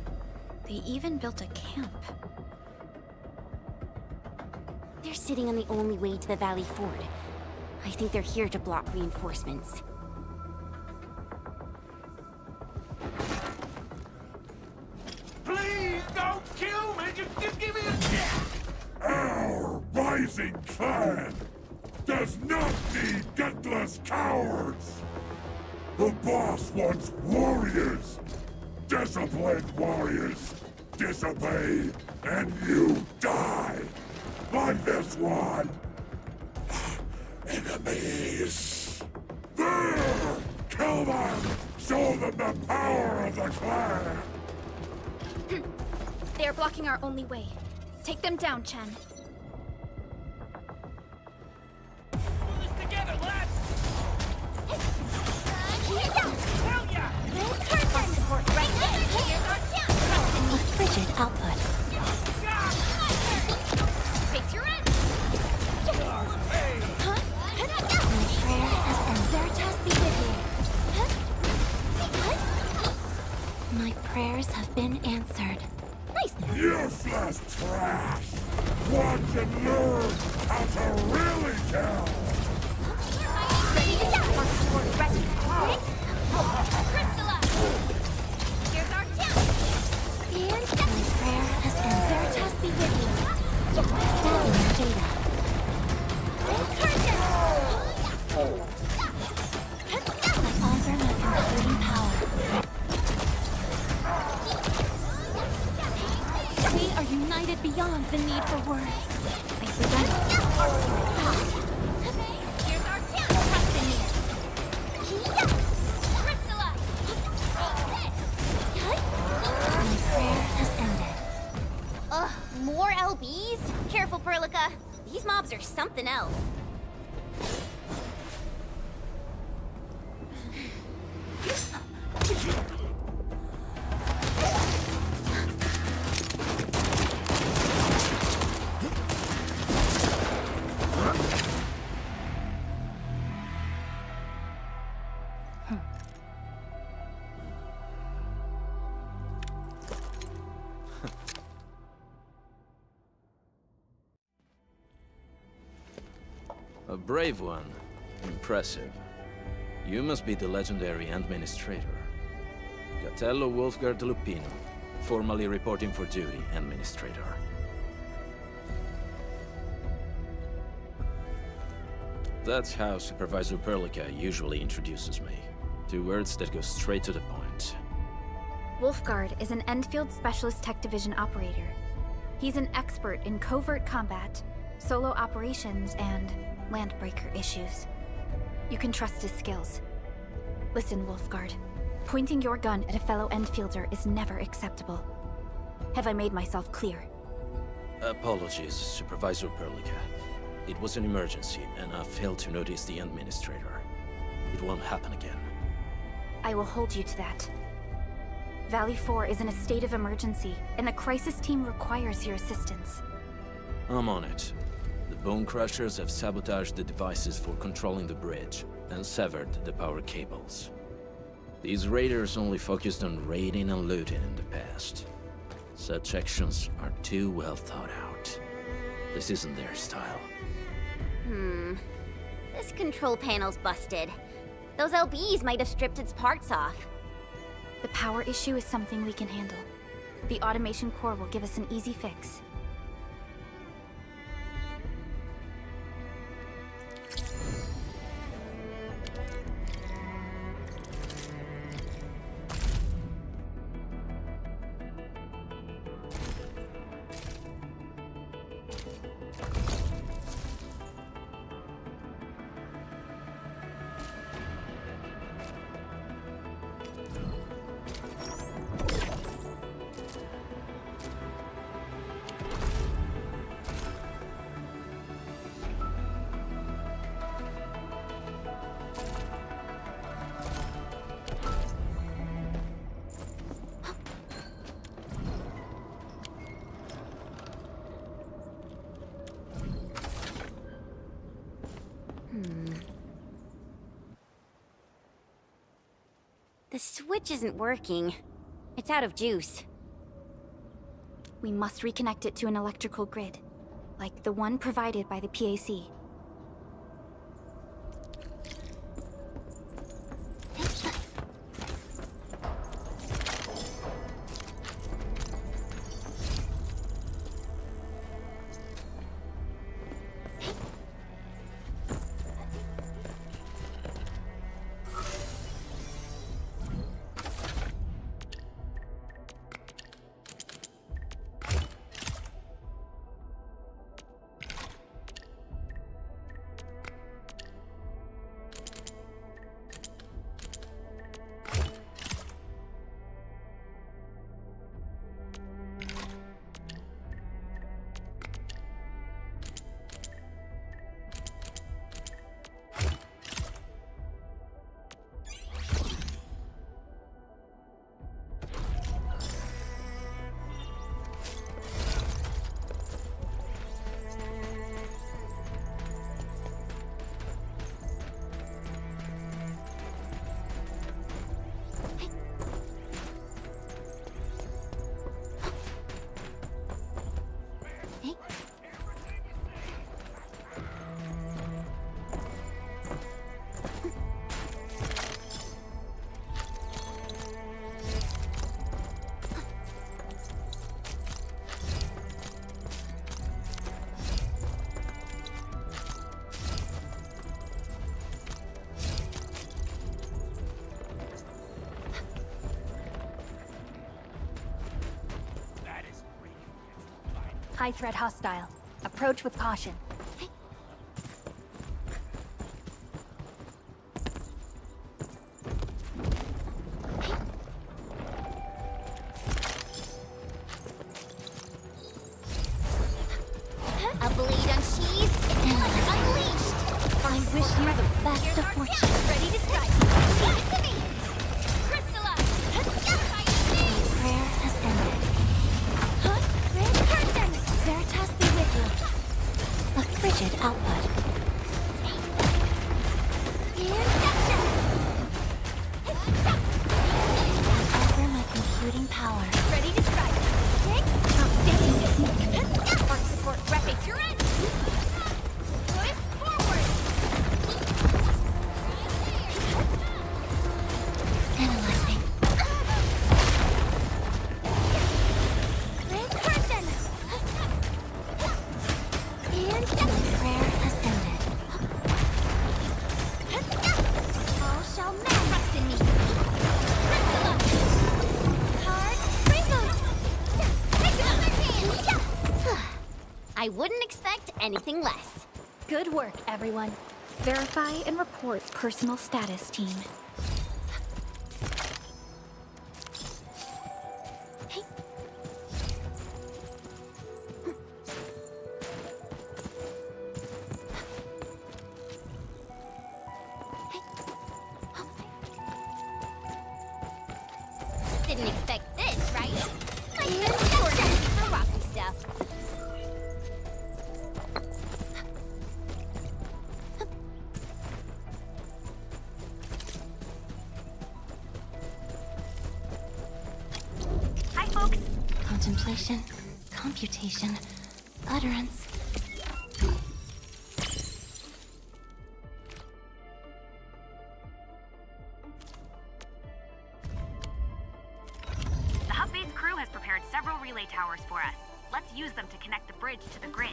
They even built a camp. They're sitting on the only way to the Valley Ford. I think they're here to block reinforcements. Please don't kill me! Just give me a chance! Our rising clan does not need gutless cowards! The boss wants warriors! Disciplined warriors! Disobey, and you die! Like this one! Enemies! There! Kill them! Show them the power of the clan! They are blocking our only way. Take them down, Chen. Pull this together, lads! Hell yeah! Support right there. A frigid output. Face your end! My prayer has ended. Veritas be with you. My prayers have been answered. Nice. Useless trash! Watch and learn how to really kill! Ready to die. Support ready. Crystallize! Here's our kill! And my prayer has ended. Veritas be with you. Gathering data. I offer my computing power. We are united beyond the need for words. I surrender. Here's our kill! Trust in me! Crystallize! My prayer has ended. Ugh, more LBs? Careful, Perlica. These mobs are something else. A brave one. Impressive. You must be the legendary Administrator. Gatello Wolfgard Lupino, formally reporting for duty, Administrator. That's how Supervisor Perlica usually introduces me. 2 words that go straight to the point. Wolfgard is an Endfield Specialist Tech Division operator. He's an expert in covert combat, solo operations, and landbreaker issues. You can trust his skills. Listen, Wolfgard. Pointing your gun at a fellow Endfielder is never acceptable. Have I made myself clear? Apologies, Supervisor Perlica. It was an emergency, and I failed to notice the Administrator. It won't happen again. I will hold you to that. Valley 4 is in a state of emergency, and the crisis team requires your assistance. I'm on it. The Bone Crushers have sabotaged the devices for controlling the bridge, and severed the power cables. These raiders only focused on raiding and looting in the past. Such actions are too well thought out. This isn't their style. This control panel's busted. Those LBs might have stripped its parts off. The power issue is something we can handle. The automation core will give us an easy fix. The switch isn't working. It's out of juice. We must reconnect it to an electrical grid, like the one provided by the PAC. High threat hostile. Approach with caution. A blade unsheathed, it's unleashed! I wish you the best of fortune. Ready to strike! Give it to me! Crystallize! My prayer has ended. Red curtain! Veritas be with you. A frigid output. Over my computing power. Ready to strike! Outstanding. Spark support rapid! You're in! Push forward! Analyzing. Red curtain! And Prayer has ended. all shall manifest in me! Hard wrinkles! Take another hand! I wouldn't expect anything less. Good work, everyone. Verify and report personal status, team. Didn't expect this, right? My for rocky stuff. Hi, folks. Contemplation, computation, utterance. The hub base crew has prepared several relay towers for us. Let's use them to connect the bridge to the grid.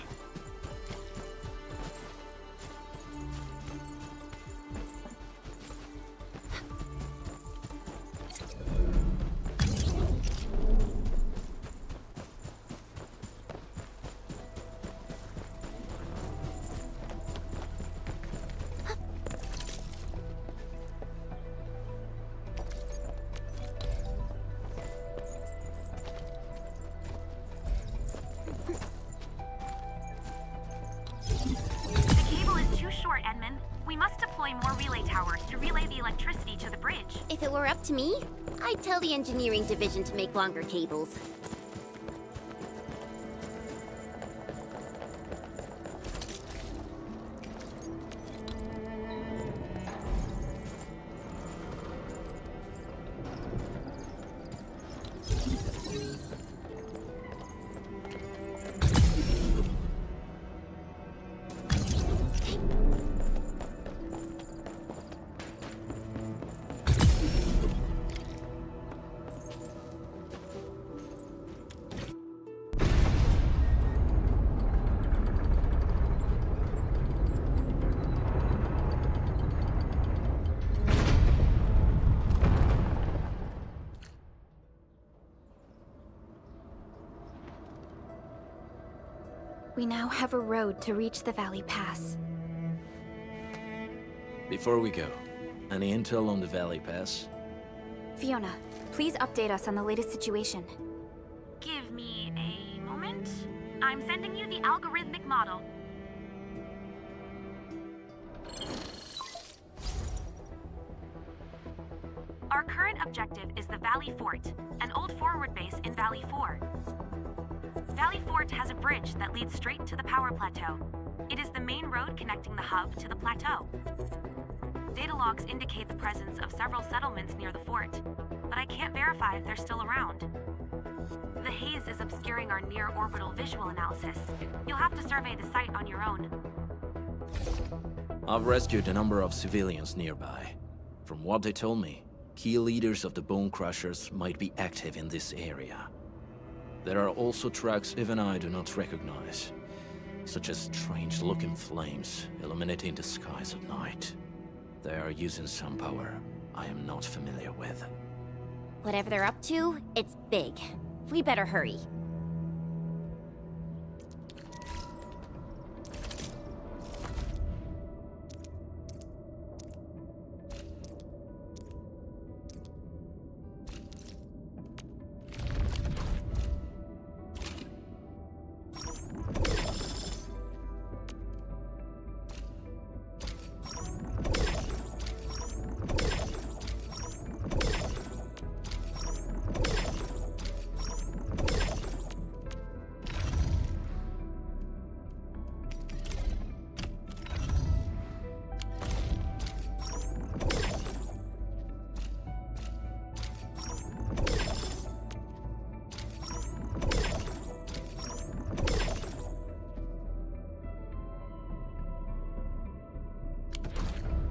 We must deploy more relay towers to relay the electricity to the bridge. If it were up to me, I'd tell the engineering division to make longer cables. We now have a road to reach the Valley Pass. Before we go, any intel on the Valley Pass? Fiona, please update us on the latest situation. Give me a moment. I'm sending you the algorithmic model. Our current objective is the Valley Fort, an old forward base in Valley 4. Valley Fort has a bridge that leads straight to the power plateau. It is the main road connecting the hub to the plateau. Data logs indicate the presence of several settlements near the fort, but I can't verify if they're still around. The haze is obscuring our near-orbital visual analysis. You'll have to survey the site on your own. I've rescued a number of civilians nearby. From what they told me, key leaders of the Bone Crushers might be active in this area. There are also tracks even I do not recognize, such as strange-looking flames illuminating the skies at night. They are using some power I am not familiar with. Whatever they're up to, it's big. We better hurry.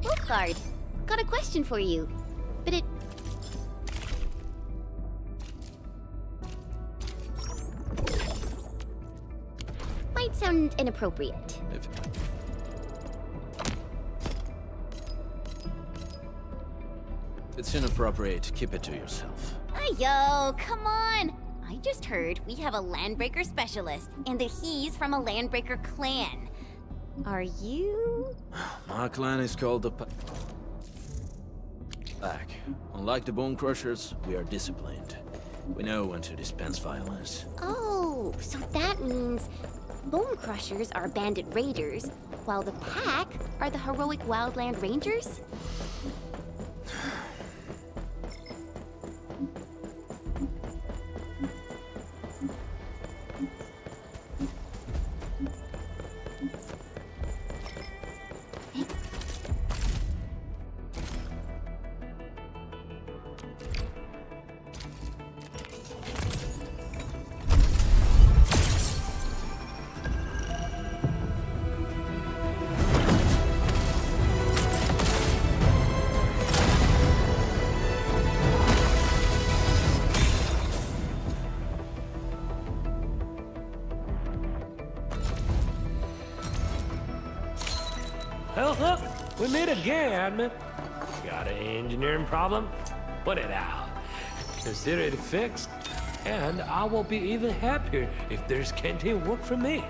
Wolfguard, got a question for you, but it... might sound inappropriate. It's inappropriate. Keep it to yourself. Yo, come on! I just heard we have a Landbreaker specialist, and that he's from a Landbreaker clan. Are you? My clan is called the Pack. Unlike the Bone Crushers, we are disciplined. We know when to dispense violence. Oh, so that means Bone Crushers are bandit raiders, while the Pack are the heroic Wildland Rangers? Well, look, we meet again, admin. Got an engineering problem? Put it out. Consider it fixed, and I will be even happier if there's canteen work for me.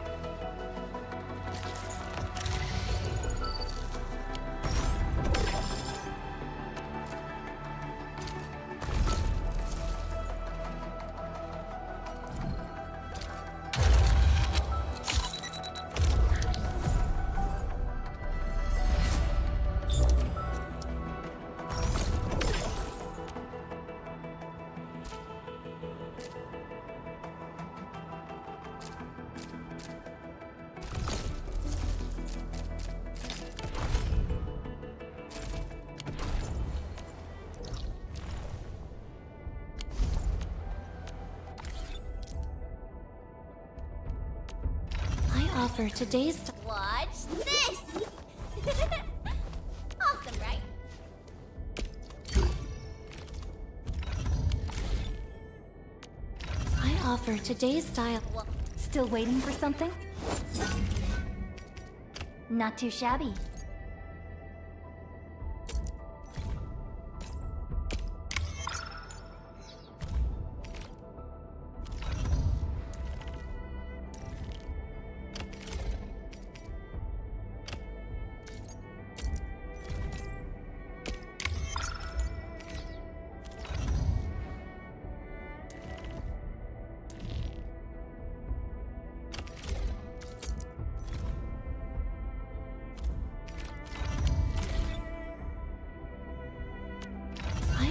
Offer today's... Watch this! Awesome, right? I offer today's style... Still waiting for something? Not too shabby.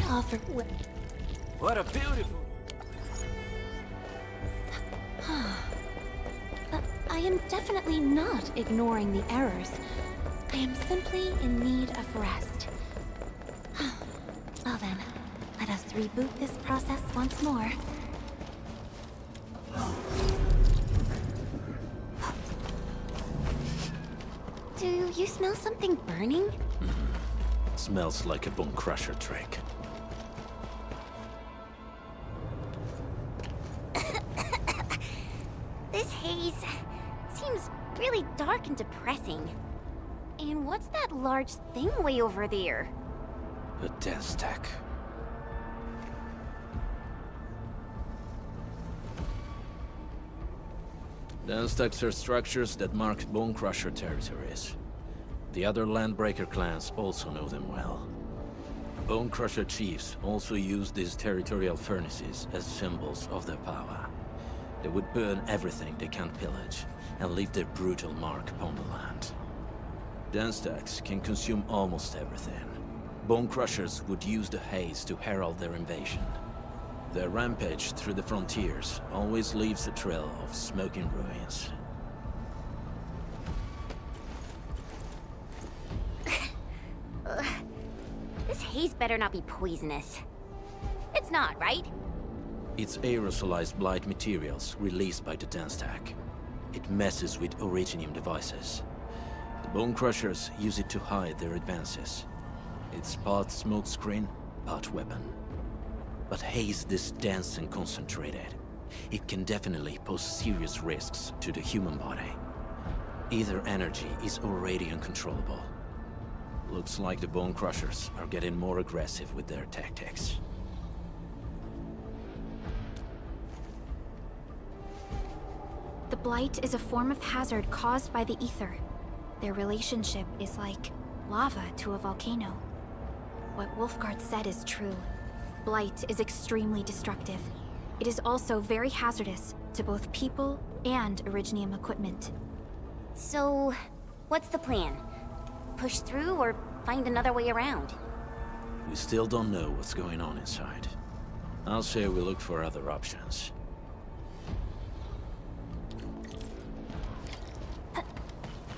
offer... What a beautiful... I am definitely not ignoring the errors. I am simply in need of rest. Well then, let us reboot this process once more. Do you smell something burning? Smells like a bone crusher trick. This haze seems really dark and depressing. And what's that large thing way over there? A dense tech. Dense techs are structures that mark bone crusher territories. The other landbreaker clans also know them well. Bone crusher chiefs also use these territorial furnaces as symbols of their power. They would burn everything they can't pillage, and leave their brutal mark upon the land. Dense techs can consume almost everything. Bone crushers would use the haze to herald their invasion. Their rampage through the frontiers always leaves a trail of smoking ruins. This haze better not be poisonous. It's not, right? It's aerosolized blight materials released by the dense tech. It messes with Originium devices. The bone crushers use it to hide their advances. It's part smokescreen, part weapon. But haze this dense and concentrated. It can definitely pose serious risks to the human body. Either energy is already uncontrollable. Looks like the bone crushers are getting more aggressive with their tactics. The blight is a form of hazard caused by the ether. Their relationship is like lava to a volcano. What Wolfguard said is true. Blight is extremely destructive. It is also very hazardous to both people and Originium equipment. So, what's the plan? Push through or find another way around? We still don't know what's going on inside. I'll say we look for other options.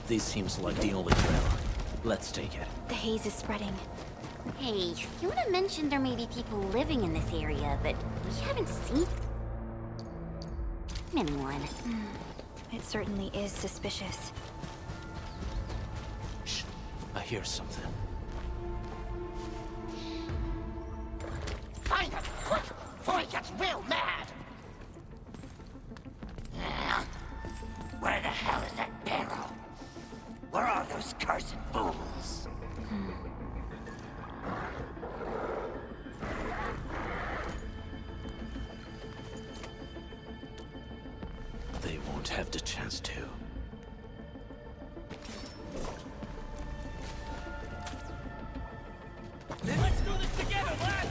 This seems like the only trail. Let's take it. The haze is spreading. Hey, Fiona mentioned there may be people living in this area, but we haven't seen anyone. It certainly is suspicious. Shh. I hear something. Find it, quick, before he gets real mad! Where the hell is that barrel? Where are those cursed fools? They won't have the chance to. Let's do this together, lad!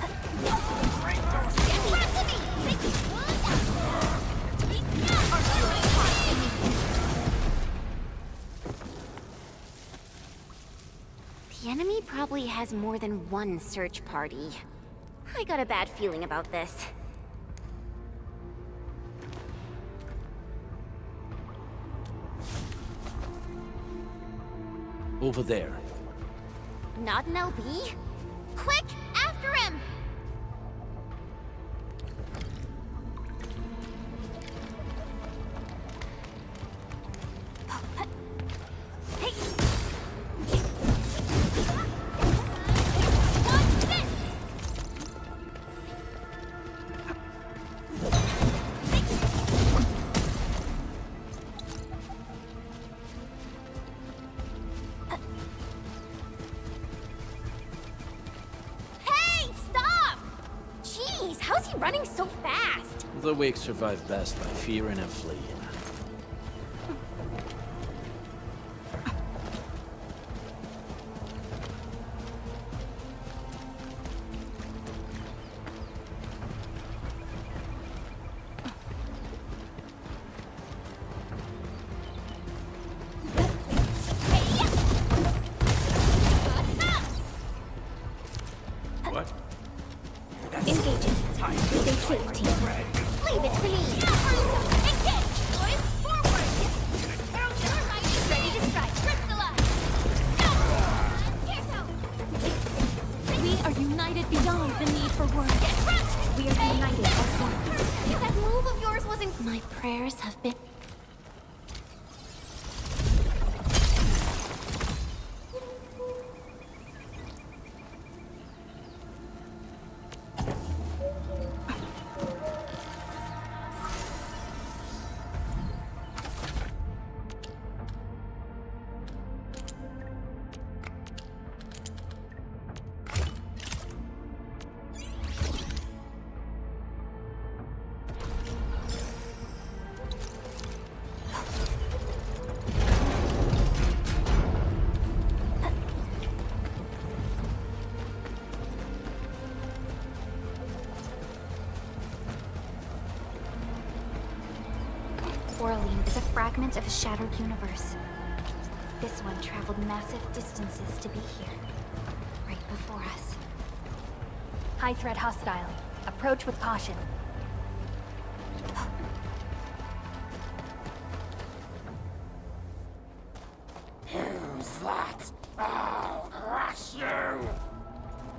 The enemy probably has more than one search party. I got a bad feeling about this. Over there. Not an LB? Quick, after him! Running so fast! The weak survive best by fearing and fleeing. What? safety. Leave it to me. Ready to strike. We are united beyond the need for words. We are united as one. That move of yours wasn't... My prayers have been... Oraline is a fragment of a shattered universe. This one traveled massive distances to be here, right before us. High threat hostile. Approach with caution. Who's that? I'll crush you!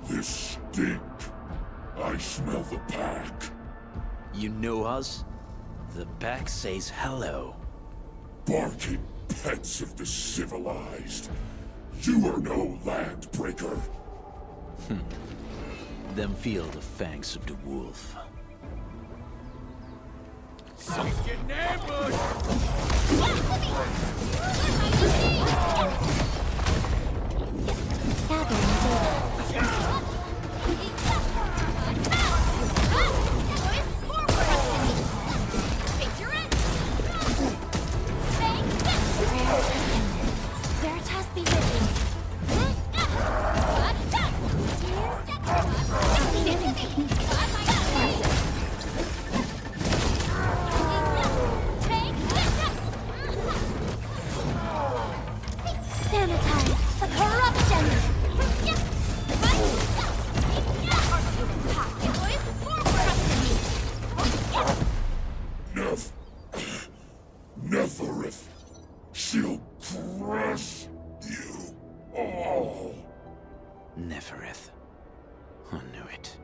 This stink. I smell the pack. You know us? The pack says hello. Barking pets of the civilized. You are no landbreaker. Then feel the fangs of the wolf. Somebody's getting ambushed! Neferith. She'll crush you all. Neferith. I knew it.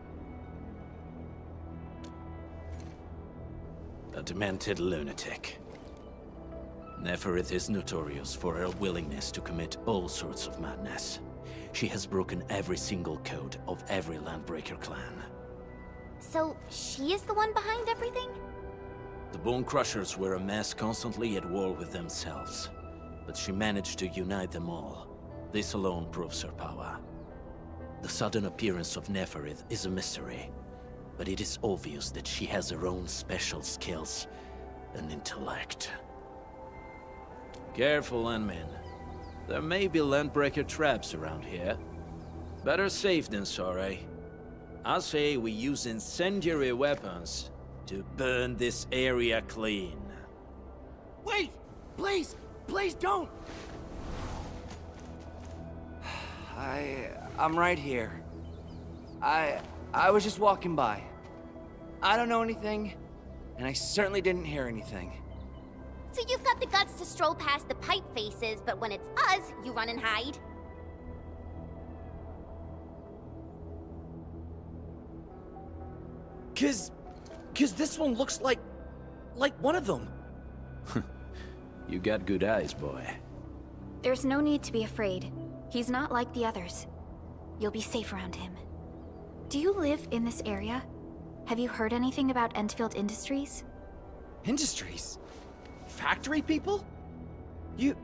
A demented lunatic. Neferith is notorious for her willingness to commit all sorts of madness. She has broken every single code of every Landbreaker clan. So, she is the one behind everything? The Bone Crushers were a mess constantly at war with themselves, but she managed to unite them all. This alone proves her power. The sudden appearance of Neferith is a mystery, but it is obvious that she has her own special skills and intellect. Careful, Landmen. There may be Landbreaker traps around here. Better safe than sorry. I say we use incendiary weapons to burn this area clean. Wait! Please! Please don't! I'm right here. I was just walking by. I don't know anything, and I certainly didn't hear anything. So you've got the guts to stroll past the pipe faces, but when it's us, you run and hide? Cause this one looks like one of them. You got good eyes, boy. There's no need to be afraid. He's not like the others. You'll be safe around him. Do you live in this area? Have you heard anything about Endfield Industries? Industries? Factory people? You're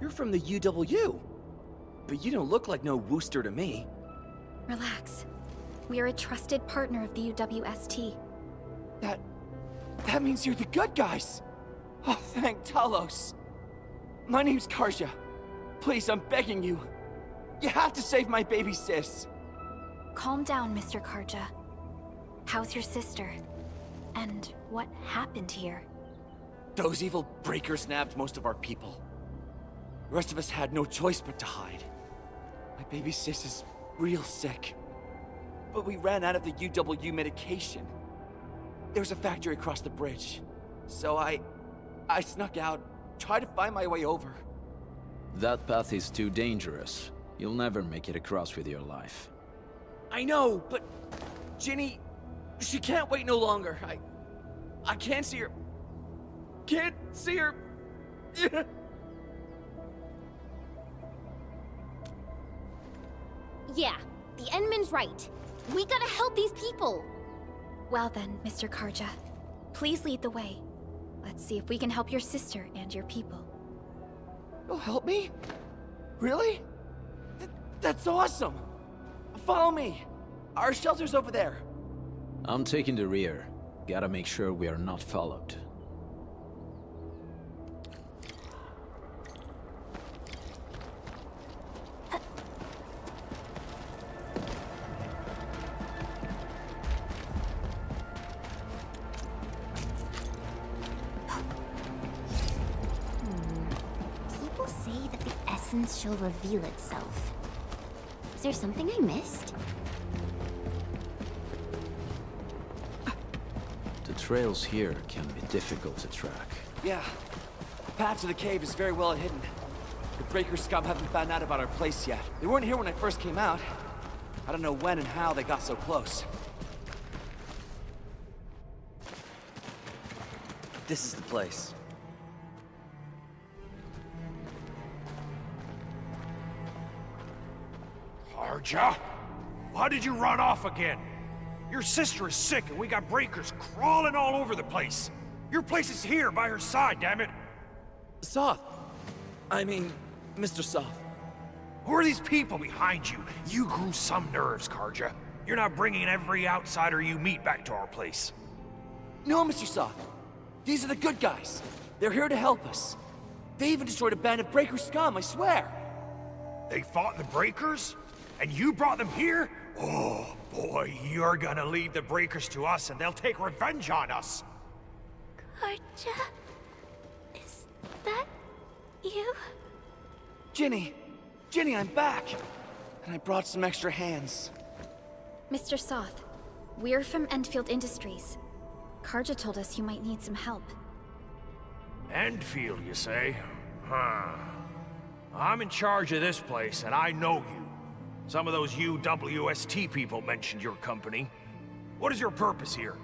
from the UW. But you don't look like no Wooster to me. Relax. We are a trusted partner of the UWST. That means you're the good guys! Oh, thank Talos. My name's Karja. Please, I'm begging you. You have to save my baby sis. Calm down, Mr. Karja. How's your sister? And what happened here? Those evil breakers nabbed most of our people. The rest of us had no choice but to hide. My baby sis is real sick. But we ran out of the UW medication. there's a factory across the bridge. So I snuck out, tried to find my way over. That path is too dangerous. You'll never make it across with your life. I know, but Ginny, she can't wait no longer. I can't see her. Can't see her. Yeah, the Endman's right. We gotta help these people. Well then, Mr. Karja, please lead the way. Let's see if we can help your sister and your people. You'll help me? Really? That's awesome! Follow me! Our shelter's over there. I'm taking the rear. Gotta make sure we are not followed. People say that the essence shall reveal itself. Is there something I missed? The trails here can be difficult to track. Yeah. The path to the cave is very well hidden. The Breaker scum haven't found out about our place yet. They weren't here when I first came out. I don't know when and how they got so close. This is the place. Karja? Why did you run off again? Your sister is sick and we got breakers crawling all over the place. Your place is here by her side, damn it. Soth. I mean, Mr. Soth. Who are these people behind you? You grew some nerves, Karja. You're not bringing every outsider you meet back to our place. No, Mr. Soth. These are the good guys. They're here to help us. They even destroyed a band of Breaker scum, I swear. They fought the breakers? And you brought them here? Oh, boy, you're gonna lead the breakers to us and they'll take revenge on us. Karja? Is that you? Ginny! Ginny, I'm back! And I brought some extra hands. Mr. Soth, we're from Endfield Industries. Karja told us you might need some help. Endfield, you say? Huh. I'm in charge of this place, and I know you. Some of those UWST people mentioned your company. What is your purpose here?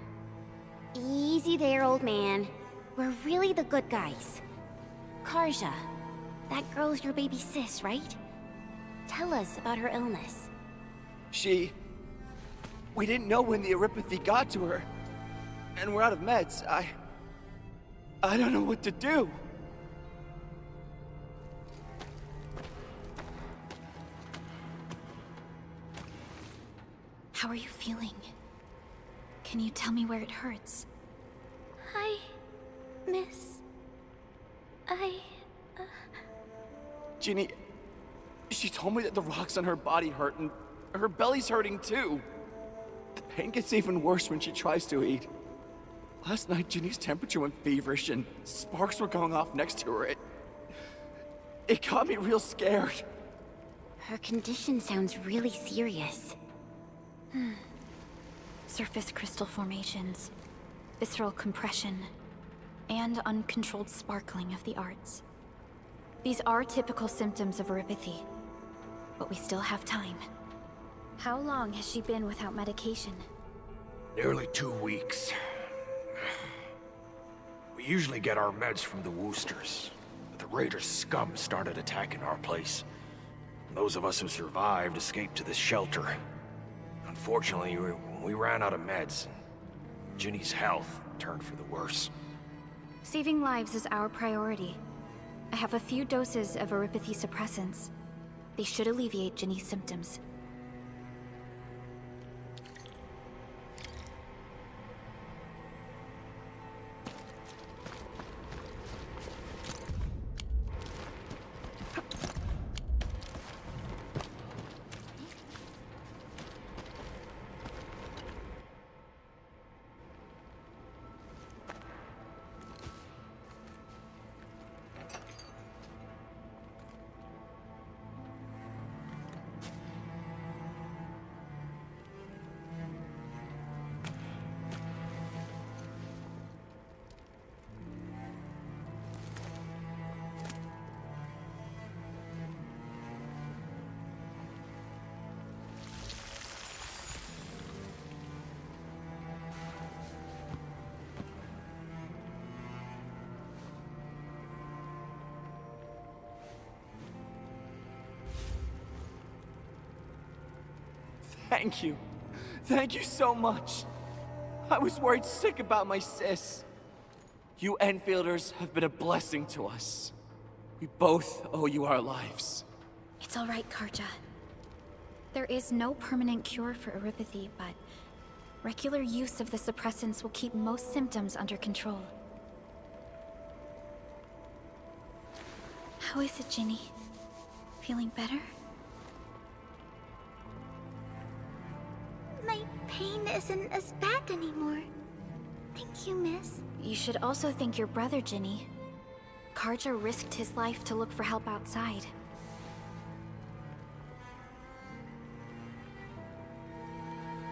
Easy there, old man. We're really the good guys. Karja, that girl's your baby sis, right? Tell us about her illness. We didn't know when the erypathy got to her. And we're out of meds. I don't know what to do. How are you feeling? Can you tell me where it hurts? Hi, miss. Ginny, she told me that the rocks on her body hurt and her belly's hurting too. The pain gets even worse when she tries to eat. Last night, Ginny's temperature went feverish and sparks were going off next to her. It got me real scared. Her condition sounds really serious. Surface crystal formations, visceral compression, and uncontrolled sparkling of the arts. These are typical symptoms of erypathy, but we still have time. How long has she been without medication? Nearly 2 weeks. We usually get our meds from the Woosters, but the Raiders' scum started attacking our place. Those of us who survived escaped to this shelter. Unfortunately, we ran out of meds. Ginny's health turned for the worse. Saving lives is our priority. I have a few doses of erypathy suppressants. They should alleviate Ginny's symptoms. Thank you. Thank you so much. I was worried sick about my sis. You Enfielders have been a blessing to us. We both owe you our lives. It's all right, Karja. There is no permanent cure for erypathy, but regular use of the suppressants will keep most symptoms under control. How is it, Ginny? Feeling better? My pain isn't as bad anymore. Thank you, miss. You should also thank your brother, Ginny. Karja risked his life to look for help outside.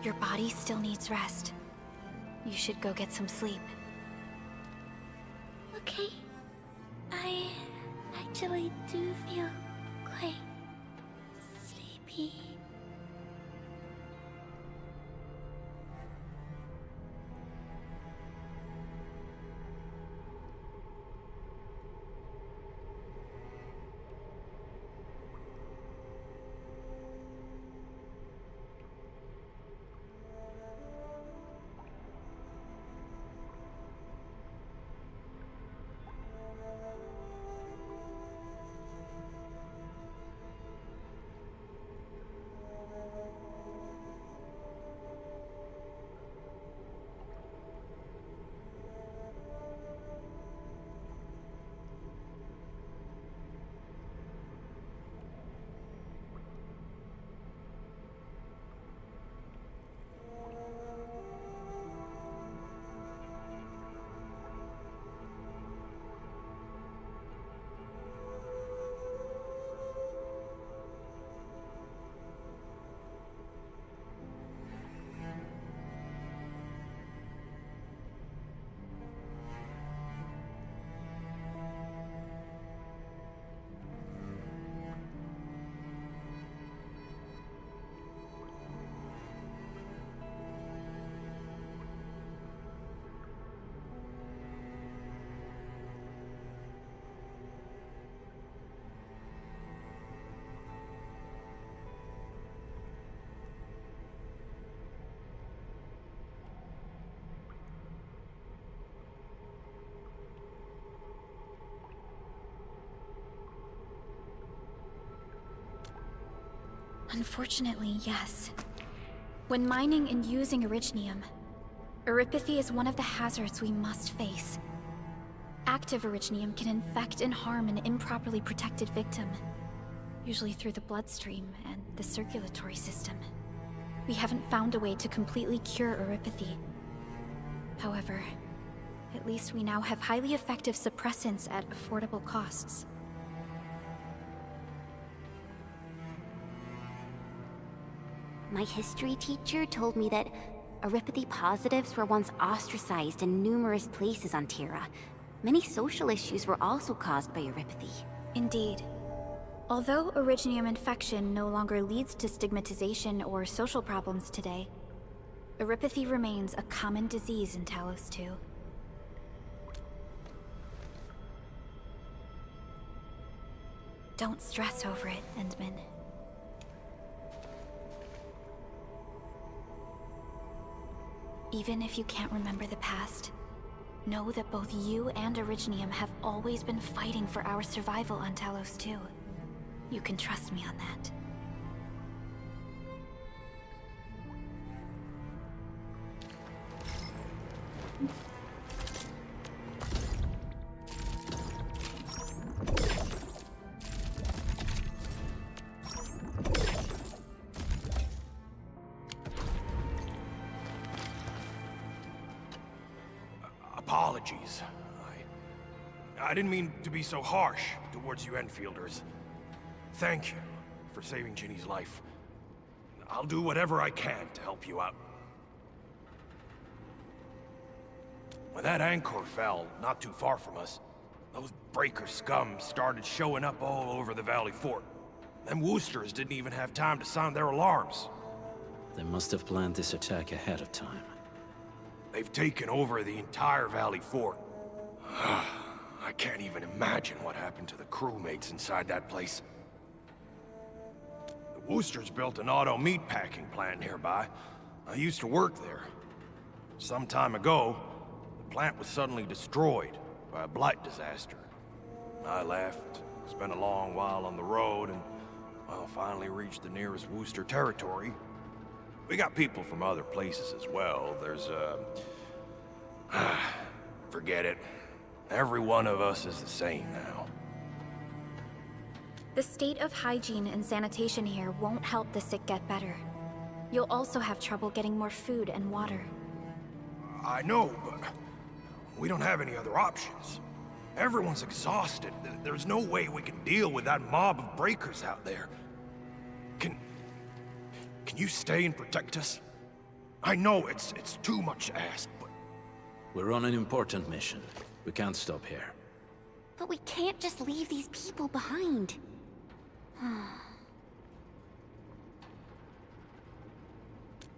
Your body still needs rest. You should go get some sleep. Okay. I actually do feel quite sleepy. Unfortunately, yes. When mining and using Originium, erypathy is one of the hazards we must face. Active Originium can infect and harm an improperly protected victim, usually through the bloodstream and the circulatory system. We haven't found a way to completely cure erypathy. However, at least we now have highly effective suppressants at affordable costs. My history teacher told me that erypathy positives were once ostracized in numerous places on Terra. Many social issues were also caused by erypathy. Indeed. Although Originium infection no longer leads to stigmatization or social problems today, erypathy remains a common disease in Talos 2. Don't stress over it, Endman. Even if you can't remember the past, know that both you and Originium have always been fighting for our survival on Talos 2. You can trust me on that. Apologies. I didn't mean to be so harsh towards you Enfielders. Thank you for saving Ginny's life. I'll do whatever I can to help you out. When that anchor fell not too far from us, those breaker scum started showing up all over the Valley Fort. Them Woosters didn't even have time to sound their alarms. They must have planned this attack ahead of time. They've taken over the entire Valley Fort. I can't even imagine what happened to the crewmates inside that place. Wooster's built an auto meat packing plant nearby. I used to work there. Some time ago, the plant was suddenly destroyed by a blight disaster. I left, spent a long while on the road, and, well, finally reached the nearest Wooster territory. We got people from other places as well. There's, forget it. Every one of us is the same now. The state of hygiene and sanitation here won't help the sick get better. You'll also have trouble getting more food and water. I know, but we don't have any other options. Everyone's exhausted. There's no way we can deal with that mob of breakers out there. Can you stay and protect us? I know it's too much to ask, but... We're on an important mission. We can't stop here. But we can't just leave these people behind.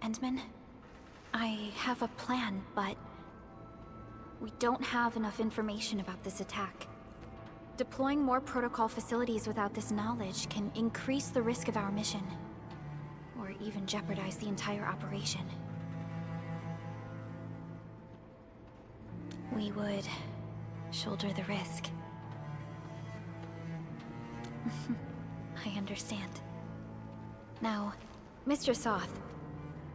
Endman, I have a plan, but we don't have enough information about this attack. Deploying more protocol facilities without this knowledge can increase the risk of our mission, or even jeopardize the entire operation. We would shoulder the risk. I understand. Now, Mr. Soth,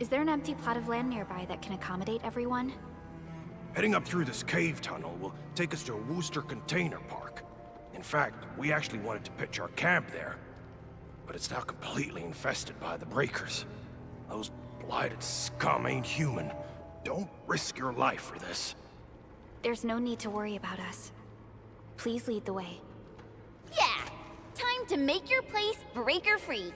is there an empty plot of land nearby that can accommodate everyone? Heading up through this cave tunnel will take us to a Wooster container park. In fact, we actually wanted to pitch our camp there. But it's now completely infested by the breakers. Those blighted scum ain't human. Don't risk your life for this. There's no need to worry about us. Please lead the way. Yeah! Time to make your place breaker-free.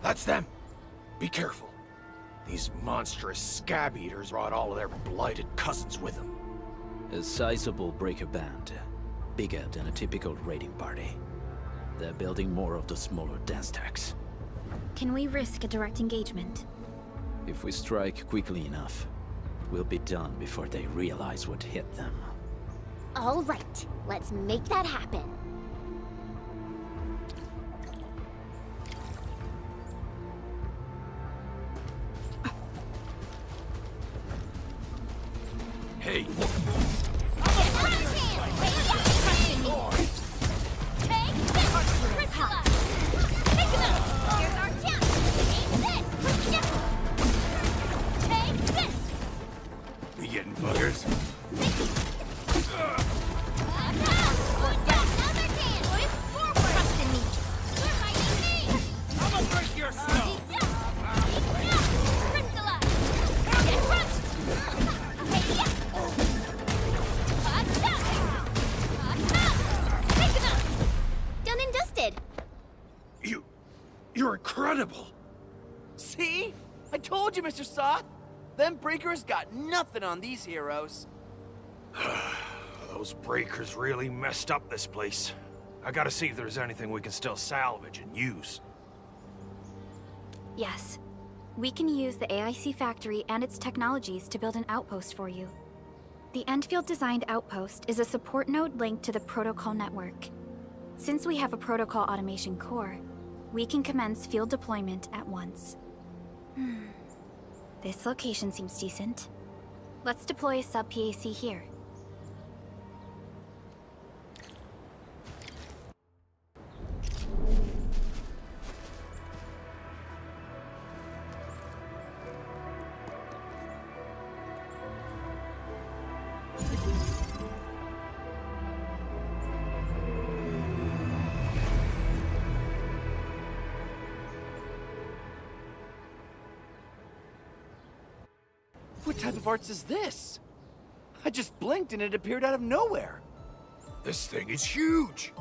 That's them. Be careful. These monstrous scab eaters brought all of their blighted cousins with them. A sizable breaker band. Bigger than a typical raiding party. They're building more of the smaller dance tags. Can we risk a direct engagement? If we strike quickly enough, we'll be done before they realize what hit them. All right, let's make that happen. Hey! We getting buggers? I'ma break your snow! Done and dusted. You're incredible! See? I told you, Mr. Soth! Them breakers got nothing on these heroes. Those breakers really messed up this place. I gotta see if there's anything we can still salvage and use. Yes. We can use the AIC factory and its technologies to build an outpost for you. The Endfield designed outpost is a support node linked to the protocol network. Since we have a protocol automation core, we can commence field deployment at once. This location seems decent. Let's deploy a sub-PAC here. What type of arts is this? I just blinked and it appeared out of nowhere. This thing is huge!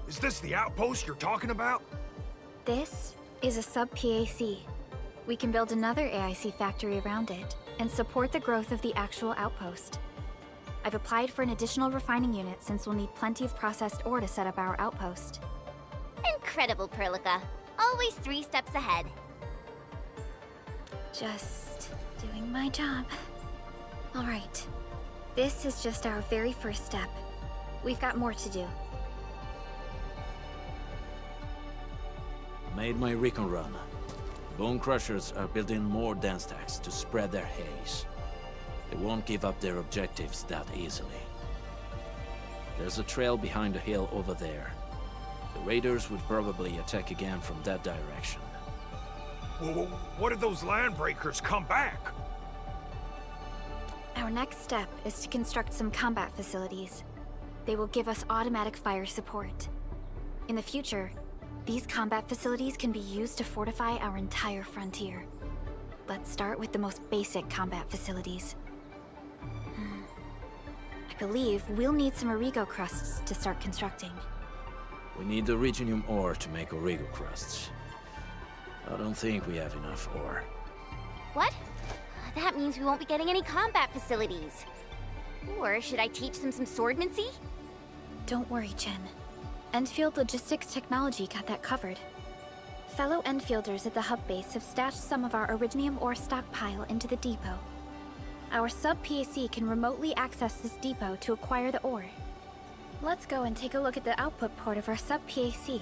Is this the outpost you're talking about? This is a sub-PAC. We can build another AIC factory around it and support the growth of the actual outpost. I've applied for an additional refining unit since we'll need plenty of processed ore to set up our outpost. Incredible, Perlica. Always 3 steps ahead. Just doing my job. All right. This is just our very first step. We've got more to do. Made my recon run. Bone Crushers are building more dance tags to spread their haze. They won't give up their objectives that easily. There's a trail behind the hill over there. The raiders would probably attack again from that direction. Well, what if those landbreakers come back? Our next step is to construct some combat facilities. They will give us automatic fire support. In the future, these combat facilities can be used to fortify our entire frontier. Let's start with the most basic combat facilities. I believe we'll need some Origo crusts to start constructing. We need the Reginium ore to make Origo crusts. I don't think we have enough ore. What? That means we won't be getting any combat facilities. Or should I teach them some swordmancy? Don't worry, Jen. Endfield Logistics Technology got that covered. Fellow Enfielders at the hub base have stashed some of our Originium ore stockpile into the depot. Our sub-PAC can remotely access this depot to acquire the ore. Let's go and take a look at the output port of our sub-PAC.